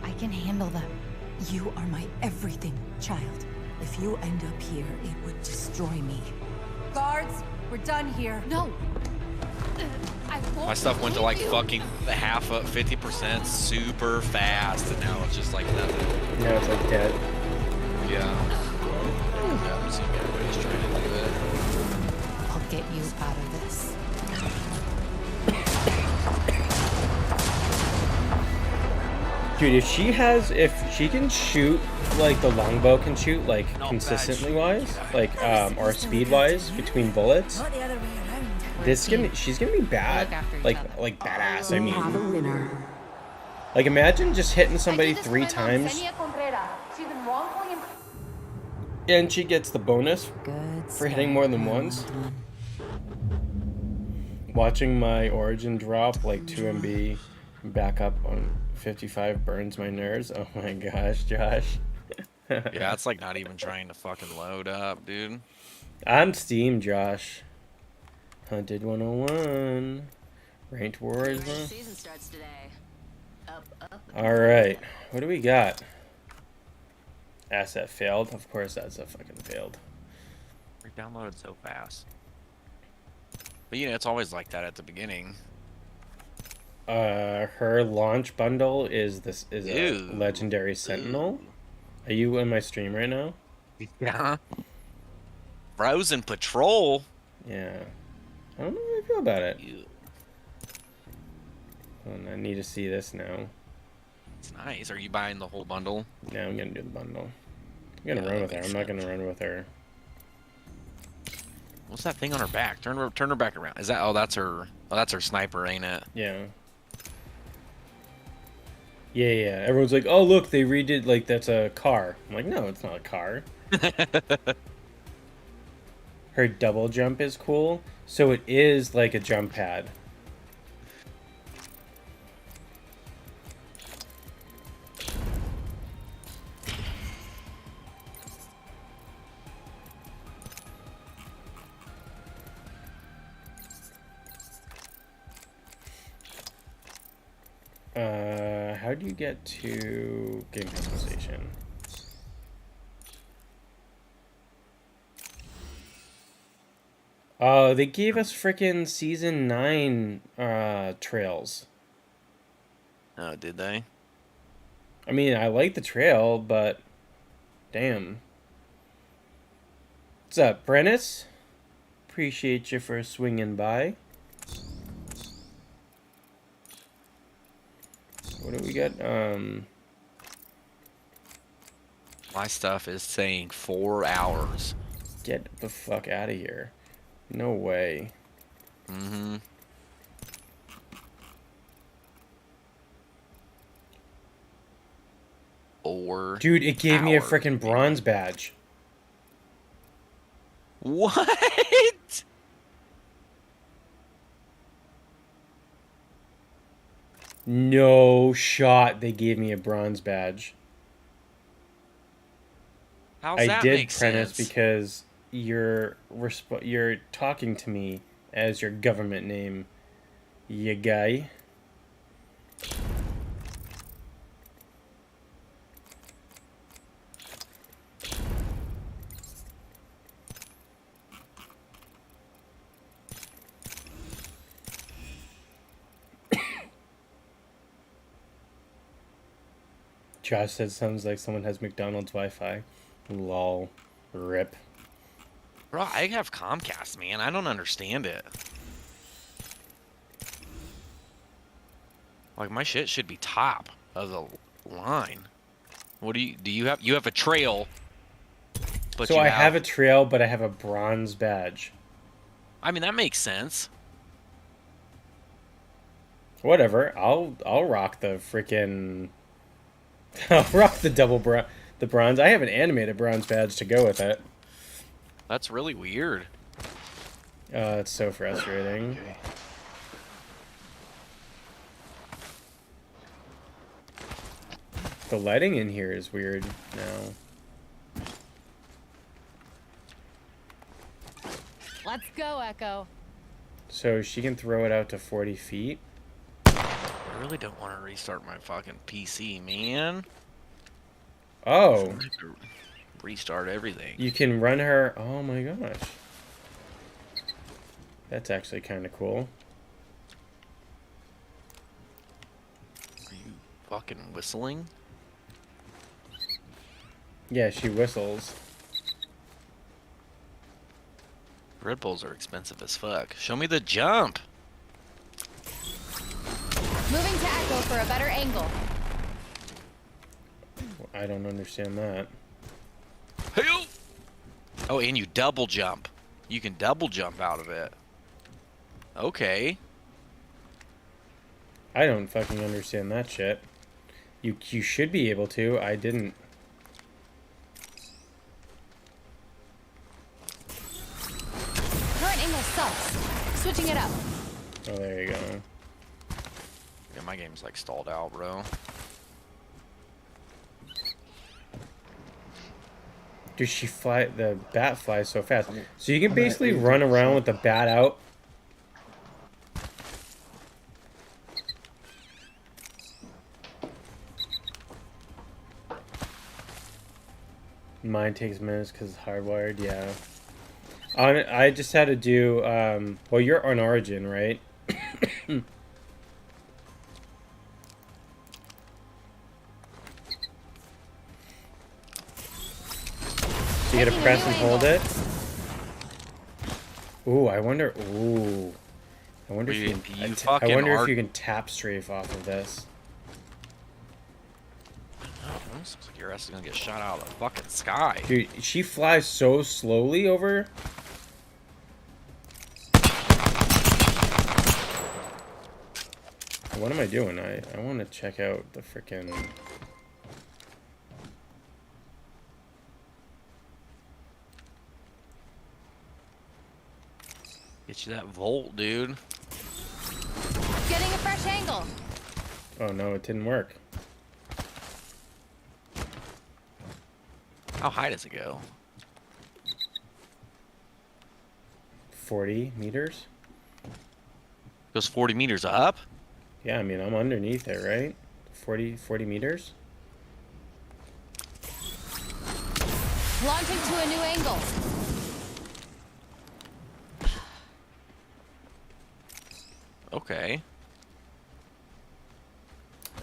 E: I can handle them.
F: You are my everything, child. If you end up here, it would destroy me. Guards, we're done here.
E: No. I won't
D: My stuff went to
E: leave
D: like
E: you.
D: fucking the half up 50% super fast, and now it's just like nothing.
A: Now it's like dead.
D: Yeah. Yeah, I'm seeing everybody's trying to do it.
E: I'll get you out of this.
A: Dude, if she can shoot like the longbow can shoot, like consistently wise, like or speed wise between bullets, she's gonna be bad,
E: Look after each
A: like
E: other.
A: badass. I mean, like imagine just hitting somebody 3 times, and she gets the bonus
F: Good
A: for hitting more than once. Watching my origin drop like 2 MB back up on 55 burns my nerves. Oh my gosh, Josh.
D: Yeah, it's like not even trying to fucking load up, dude.
A: On Steam, Josh. Hunted 101. Ranked Wars.
B: New season starts today. Up, up.
A: Alright. What do we got? Asset failed. Of course, asset fucking failed.
D: We downloaded so fast. But you know, it's always like that at the beginning.
A: Her launch bundle is a
D: Ew.
A: legendary sentinel. Are you in my stream right now?
D: Yeah. Frozen Patrol.
A: Yeah. I don't know how I feel about it.
D: Ew.
A: I need to see this now.
D: It's nice. Are you buying the whole bundle?
A: Yeah, I'm gonna do the bundle. I'm gonna
D: Yeah,
A: run
D: that
A: with her.
D: makes
A: I'm not
D: sense.
A: gonna run with her.
D: What's that thing on her back? Turn her back around. Is that? Oh, that's her. Oh, that's her sniper, ain't it?
A: Yeah. Yeah. Everyone's like, oh, look, they redid, like, that's a car. I'm like, no, it's not a car. Her double jump is cool. So it is like a jump pad. How do you get to game customization? Oh, they gave us frickin' season 9 trails.
D: Oh, did they?
A: I mean, I like the trail, but damn. What's up, Brennis? Appreciate you for swinging by. What do we got?
D: My stuff is saying 4 hours.
A: Get the fuck out of here. No way.
D: Mm-hmm.
A: Dude, it gave me a
D: hours,
A: frickin' bronze badge.
D: What?
A: No shot they gave me a bronze badge.
D: How's
A: I
D: that
A: did,
D: make
A: Prentice,
D: sense?
A: because you're talking to me as your government name, ya guy. Josh said sounds like someone has McDonald's Wi-Fi. Lol. Rip.
D: Bro, I have Comcast, man. I don't understand it. Like, my shit should be top of the line. What do you have? You have a trail. But
A: So I have a trail, but I have a bronze badge.
D: I mean, that makes sense.
A: Whatever. I'll rock the freaking. I'll rock the the bronze. I have an animated bronze badge to go with it.
D: That's really weird.
A: It's so frustrating.
D: Okay.
A: The lighting in here is weird now.
E: Let's go, Echo.
A: So she can throw it out to 40 feet.
D: I really don't want to restart my fucking PC, man.
A: Oh.
D: I have to restart everything.
A: You can run her. Oh my gosh. That's actually kind of cool.
D: Are you fucking whistling?
A: Yeah, she whistles.
D: Red Bulls are expensive as fuck. Show me the jump.
E: Moving to Echo for a better angle.
A: I don't understand that.
D: Hey-o! Oh, and you double jump. You can double jump out of it. Okay.
A: I don't fucking understand that shit. You should be able to. I didn't.
E: Current angle sucks. Switching it up.
A: Oh, there you go.
D: Yeah, my game's like stalled out, bro.
A: Dude, the bat flies so fast. So you can basically run around with the bat out. Mine takes minutes because it's hardwired, yeah. I just had to do, well, you're on Origin, right? So you gotta press and hold it. Ooh, I wonder. Ooh, I wonder if you can. I wonder if you can tap strafe off of this.
D: Oh, this looks like your ass is gonna get shot out of the fucking sky.
A: Dude, she flies so slowly over. What am I doing? I want to check out the frickin'.
D: Get you that volt, dude.
E: Getting a fresh angle.
A: Oh no, it didn't work.
D: How high does it go?
A: 40 meters?
D: Goes 40 meters up?
A: Yeah, I mean, I'm underneath it, right? 40 meters?
E: Launching to a new angle.
D: Okay.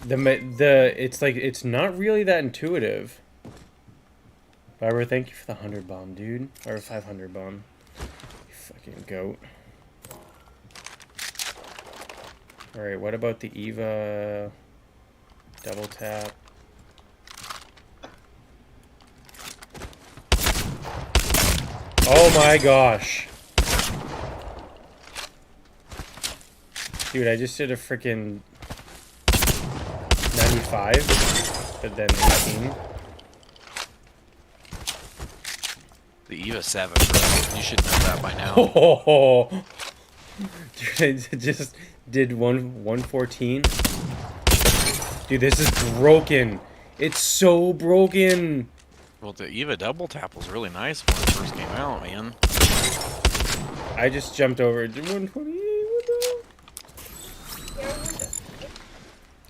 A: It's like, it's not really that intuitive. Barbara, thank you for the 100 bomb, dude. Or 500 bomb. You fucking goat. Alright, what about the Eva double tap? Oh my gosh. Dude, I just did a freaking 95, but then 18.
D: The EVA 7, bro. You should know that by now.
A: Oh, dude, I just did 114. Dude, this is broken. It's so broken.
D: Well, the EVA double tap was really nice when it first came out, man.
A: I just jumped over. Did 128. What the hell?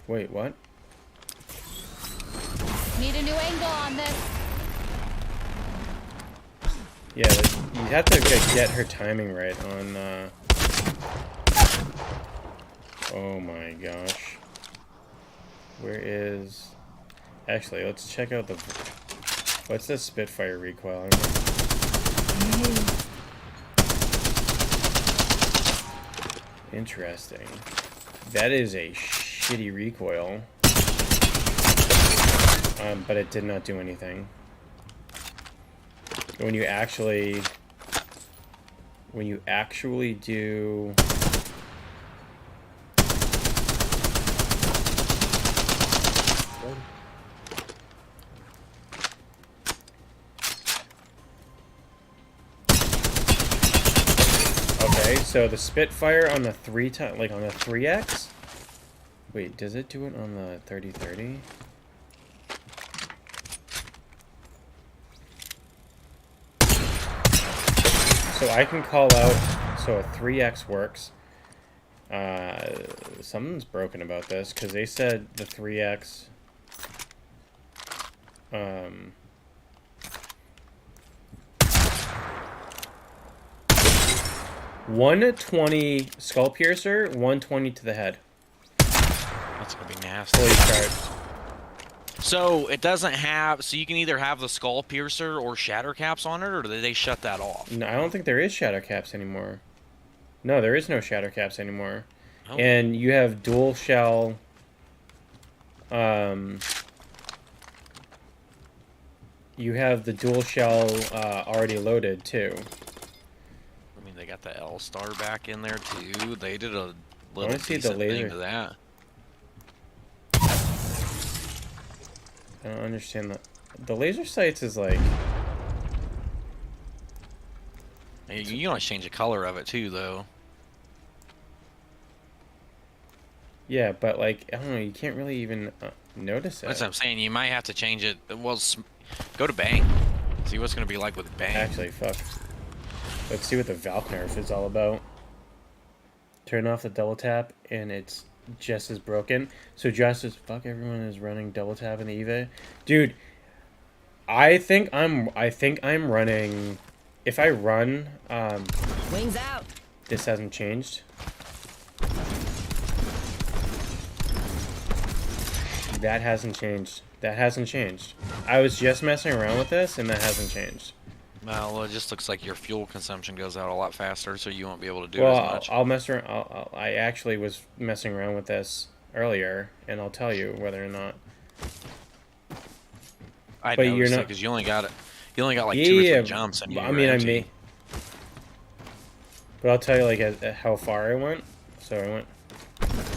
A: Wait, what?
E: Need a new angle on this.
A: Yeah, you have to get her timing right on. Oh my gosh. Where is? Actually, let's check out the. What's the Spitfire recoil? Interesting. That is a shitty recoil. But it did not do anything. When you actually do okay, so the Spitfire on the 3x. Wait, does it do it on the 30-30? So I can call out, so a 3x works. Something's broken about this, because they said the 3x, 120 skull piercer, 120 to the head.
D: That's gonna be nasty.
A: Fully charged.
D: So it doesn't have. So you can either have the skull piercer or shatter caps on it, or did they shut that off?
A: No, I don't think there is shatter caps anymore. No, there is no shatter caps anymore.
D: Oh.
A: And you have dual shell. You have the dual shell already loaded too.
D: I mean, they got the L star back in there too. They did a
A: I
D: little
A: wanna see the
D: decent thing
A: laser.
D: to that.
A: I don't understand that. The laser sights is like.
D: You can always change the color of it too, though.
A: Yeah, but like I don't know. You can't really even notice it.
D: That's what I'm saying. You might have to change it. Well, go to Bang. See what's gonna be like with Bang.
A: Actually, fuck. Let's see what the Valk nerf is all about. Turn off the double tap, and it's just as broken. So just as fuck, everyone is running double tap in the EVA, dude. I think I'm running. If I run,
B: Wings out.
A: this hasn't changed. That hasn't changed. That hasn't changed. I was just messing around with this, and that hasn't changed.
D: Well, it just looks like your fuel consumption goes out a lot faster, so you won't be able to do
A: Well,
D: as much.
A: I'll mess around. I actually was messing around with this earlier, and I'll tell you whether or not.
D: I
A: but
D: know,
A: you're not-
D: because you only got it. You only got like
A: Yeah,
D: 2 or 3
A: yeah,
D: jumps, and
A: I mean, I may. But I'll tell you like at how far I went. So I went.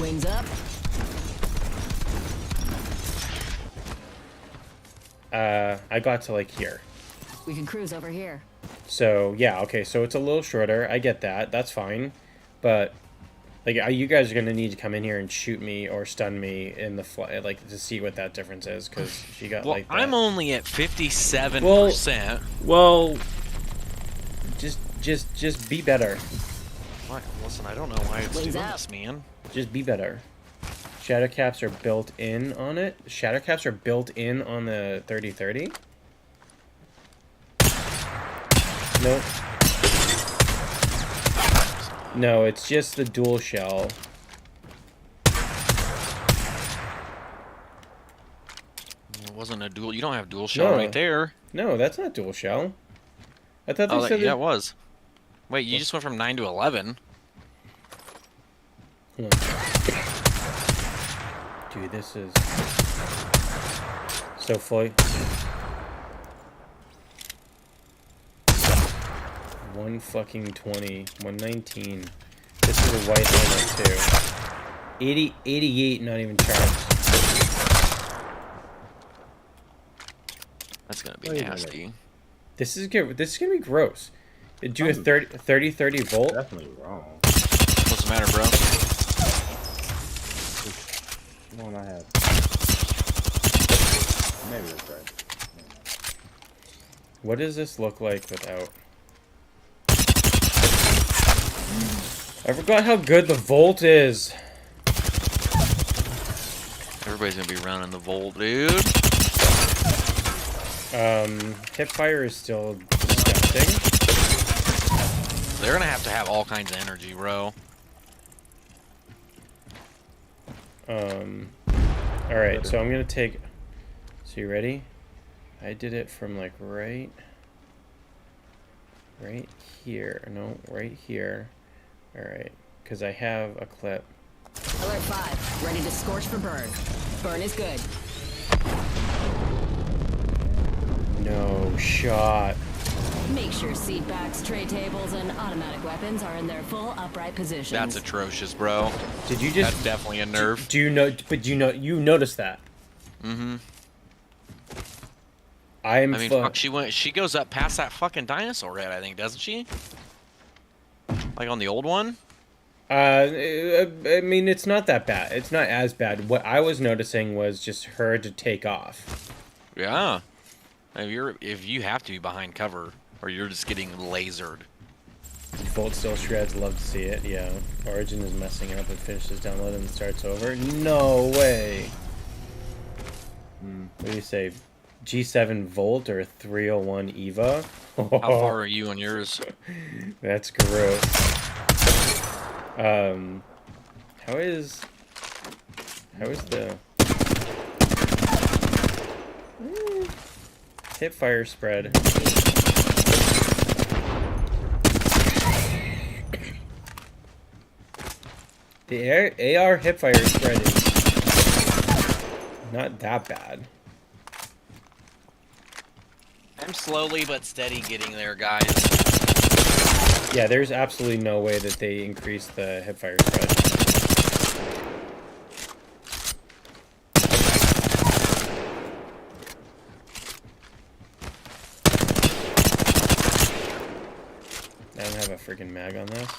B: Wings up.
A: I got to like here.
B: We can cruise over here.
A: So yeah, okay. So it's a little shorter. I get that. That's fine. But like, you guys are gonna need to come in here and shoot me or stun me in the flight, like to see what that difference is, because she got
D: Well,
A: like. That.
D: I'm only at 57%.
A: Well, just be better.
D: What? Listen, I don't know why it's
B: Wings
D: doing
B: out.
D: this, man.
A: Just be better. Shadow caps are built in on it. Shadow caps are built in on the 30-30. Nope. No, it's just the dual shell.
D: It wasn't a dual. You don't have dual shell
A: No.
D: right there.
A: No, that's not dual shell. I thought they
D: Oh,
A: said
D: yeah,
A: that.
D: it was. Wait, you just went from 9 to 11.
A: Hold on. Dude, this is so fully. 120, 119. This is a white helmet too. 88, not even charged.
D: That's gonna be
G: Wait a
D: nasty.
A: This is gonna be gross. Do a 30 volt.
G: Definitely wrong.
D: What's the matter, bro?
G: Which one I have? Maybe that's right.
A: What does this look like without? I forgot how good the volt is.
D: Everybody's gonna be running the Volt, dude.
A: Hipfire is still disgusting.
D: They're gonna have to have all kinds of energy, bro.
A: Alright, so I'm gonna take. So you ready? I did it from like right here. No, right here. Alright, because I have a clip.
B: Alert 5. Ready to scorch for burn. Burn is good.
A: No shot.
B: Make sure seat backs, tray tables, and automatic weapons are in their full upright positions.
D: That's atrocious, bro.
A: Did you just?
D: That's definitely a nerf.
A: Do you know? But you noticed that?
D: Mm-hmm.
A: I
D: mean, fuck, she goes up past that fucking dinosaur head, I think, doesn't she? Like on the old one?
A: I mean, it's not that bad. It's not as bad. What I was noticing was just her to take off.
D: Yeah. If you have to be behind cover, or you're just getting lasered.
A: Bolt still shreds. Love to see it. Yeah. Origin is messing up and finishes download and starts over. No way. What do you say? G7 Volt or 301 EVA?
D: How far are you on yours?
A: That's gross. How is the hip fire spread? The AR hip fire spread is not that bad.
D: I'm slowly but steady getting there, guys.
A: Yeah, there's absolutely no way that they increase the hip fire spread. I don't have a freaking mag on this.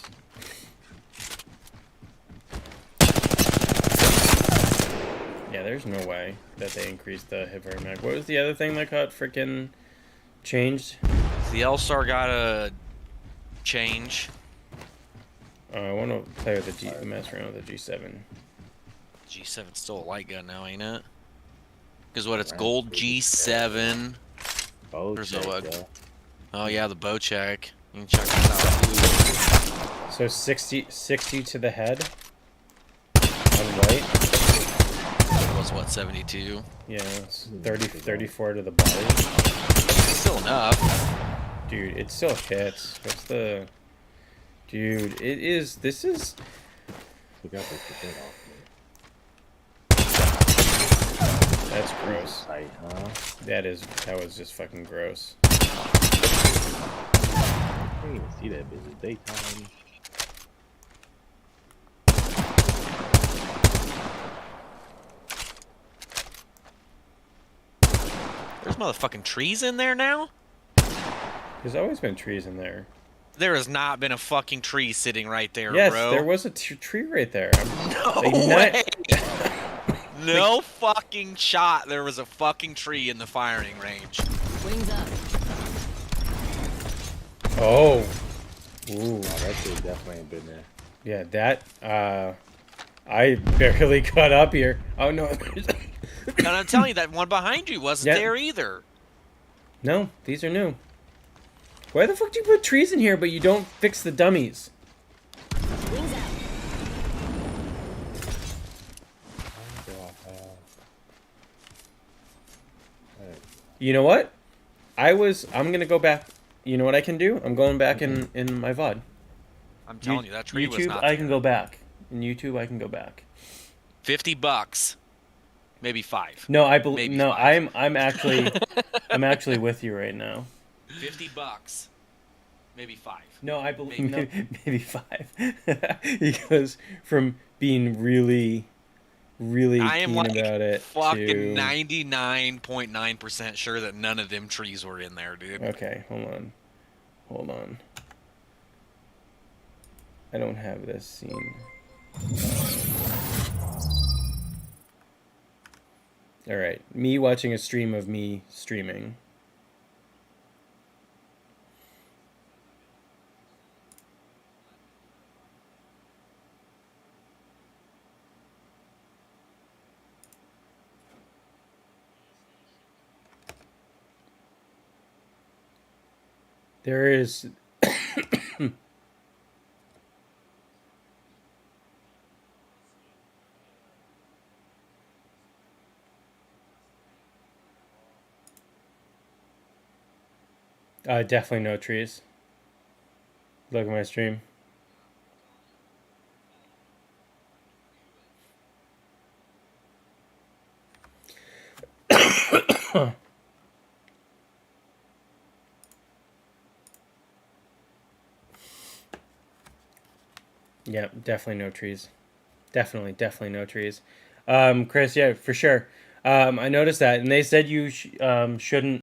A: Yeah, there's no way that they increased the hip fire mag. What was the other thing that got freaking changed?
D: The L-Star got a change.
A: I want to play with the mess around with the G7.
D: G7's still a light gun now, ain't it? Because what, it's gold G7. There's oh yeah, the bow check. You can check this out too.
A: So 60 to the head on white.
D: It was what, 72?
A: Yeah, it's 34 to the body.
D: Still enough.
A: Dude, it still hits. What's the... Dude, this is... That's gross. That was just fucking gross.
G: I can't even see that bitch. It's daytime.
D: There's motherfucking trees in there now?
A: There's always been trees in there.
D: There has not been a fucking tree sitting right there,
A: yes,
D: bro.
A: there was a tree right there.
D: No way! No fucking shot. There was a fucking tree in the firing range.
B: Wings up.
A: Oh. Ooh.
G: Oh, that shit definitely ain't been there.
A: Yeah, that, I barely got up here. Oh, no.
D: And I'm telling you, that one behind you wasn't there either.
A: No, these are new. Why the fuck do you put trees in here, but you don't fix the dummies?
B: Wings out.
A: You know what? I'm gonna go back. You know what I can do? I'm going back in my VOD.
D: I'm telling you, that tree was
A: YouTube,
D: not
A: I can
D: there.
A: go back. In YouTube, I can go back.
D: $50. Maybe 5.
A: No, I believe.
D: Maybe
A: No,
D: 5.
A: I'm actually with you right now.
D: $50. Maybe 5.
A: No, I believe maybe 5. He goes from being really
D: I am
A: keen
D: like
A: about it
D: fucking
A: to...
D: 99.9% sure that none of them trees were in there, dude.
A: Okay, hold on. I don't have this scene. All right, me watching a stream of me streaming. There is... definitely no trees. Look at my stream. Yeah, definitely no trees. Definitely no trees. Chris, yeah, for sure. I noticed that, and they said you shouldn't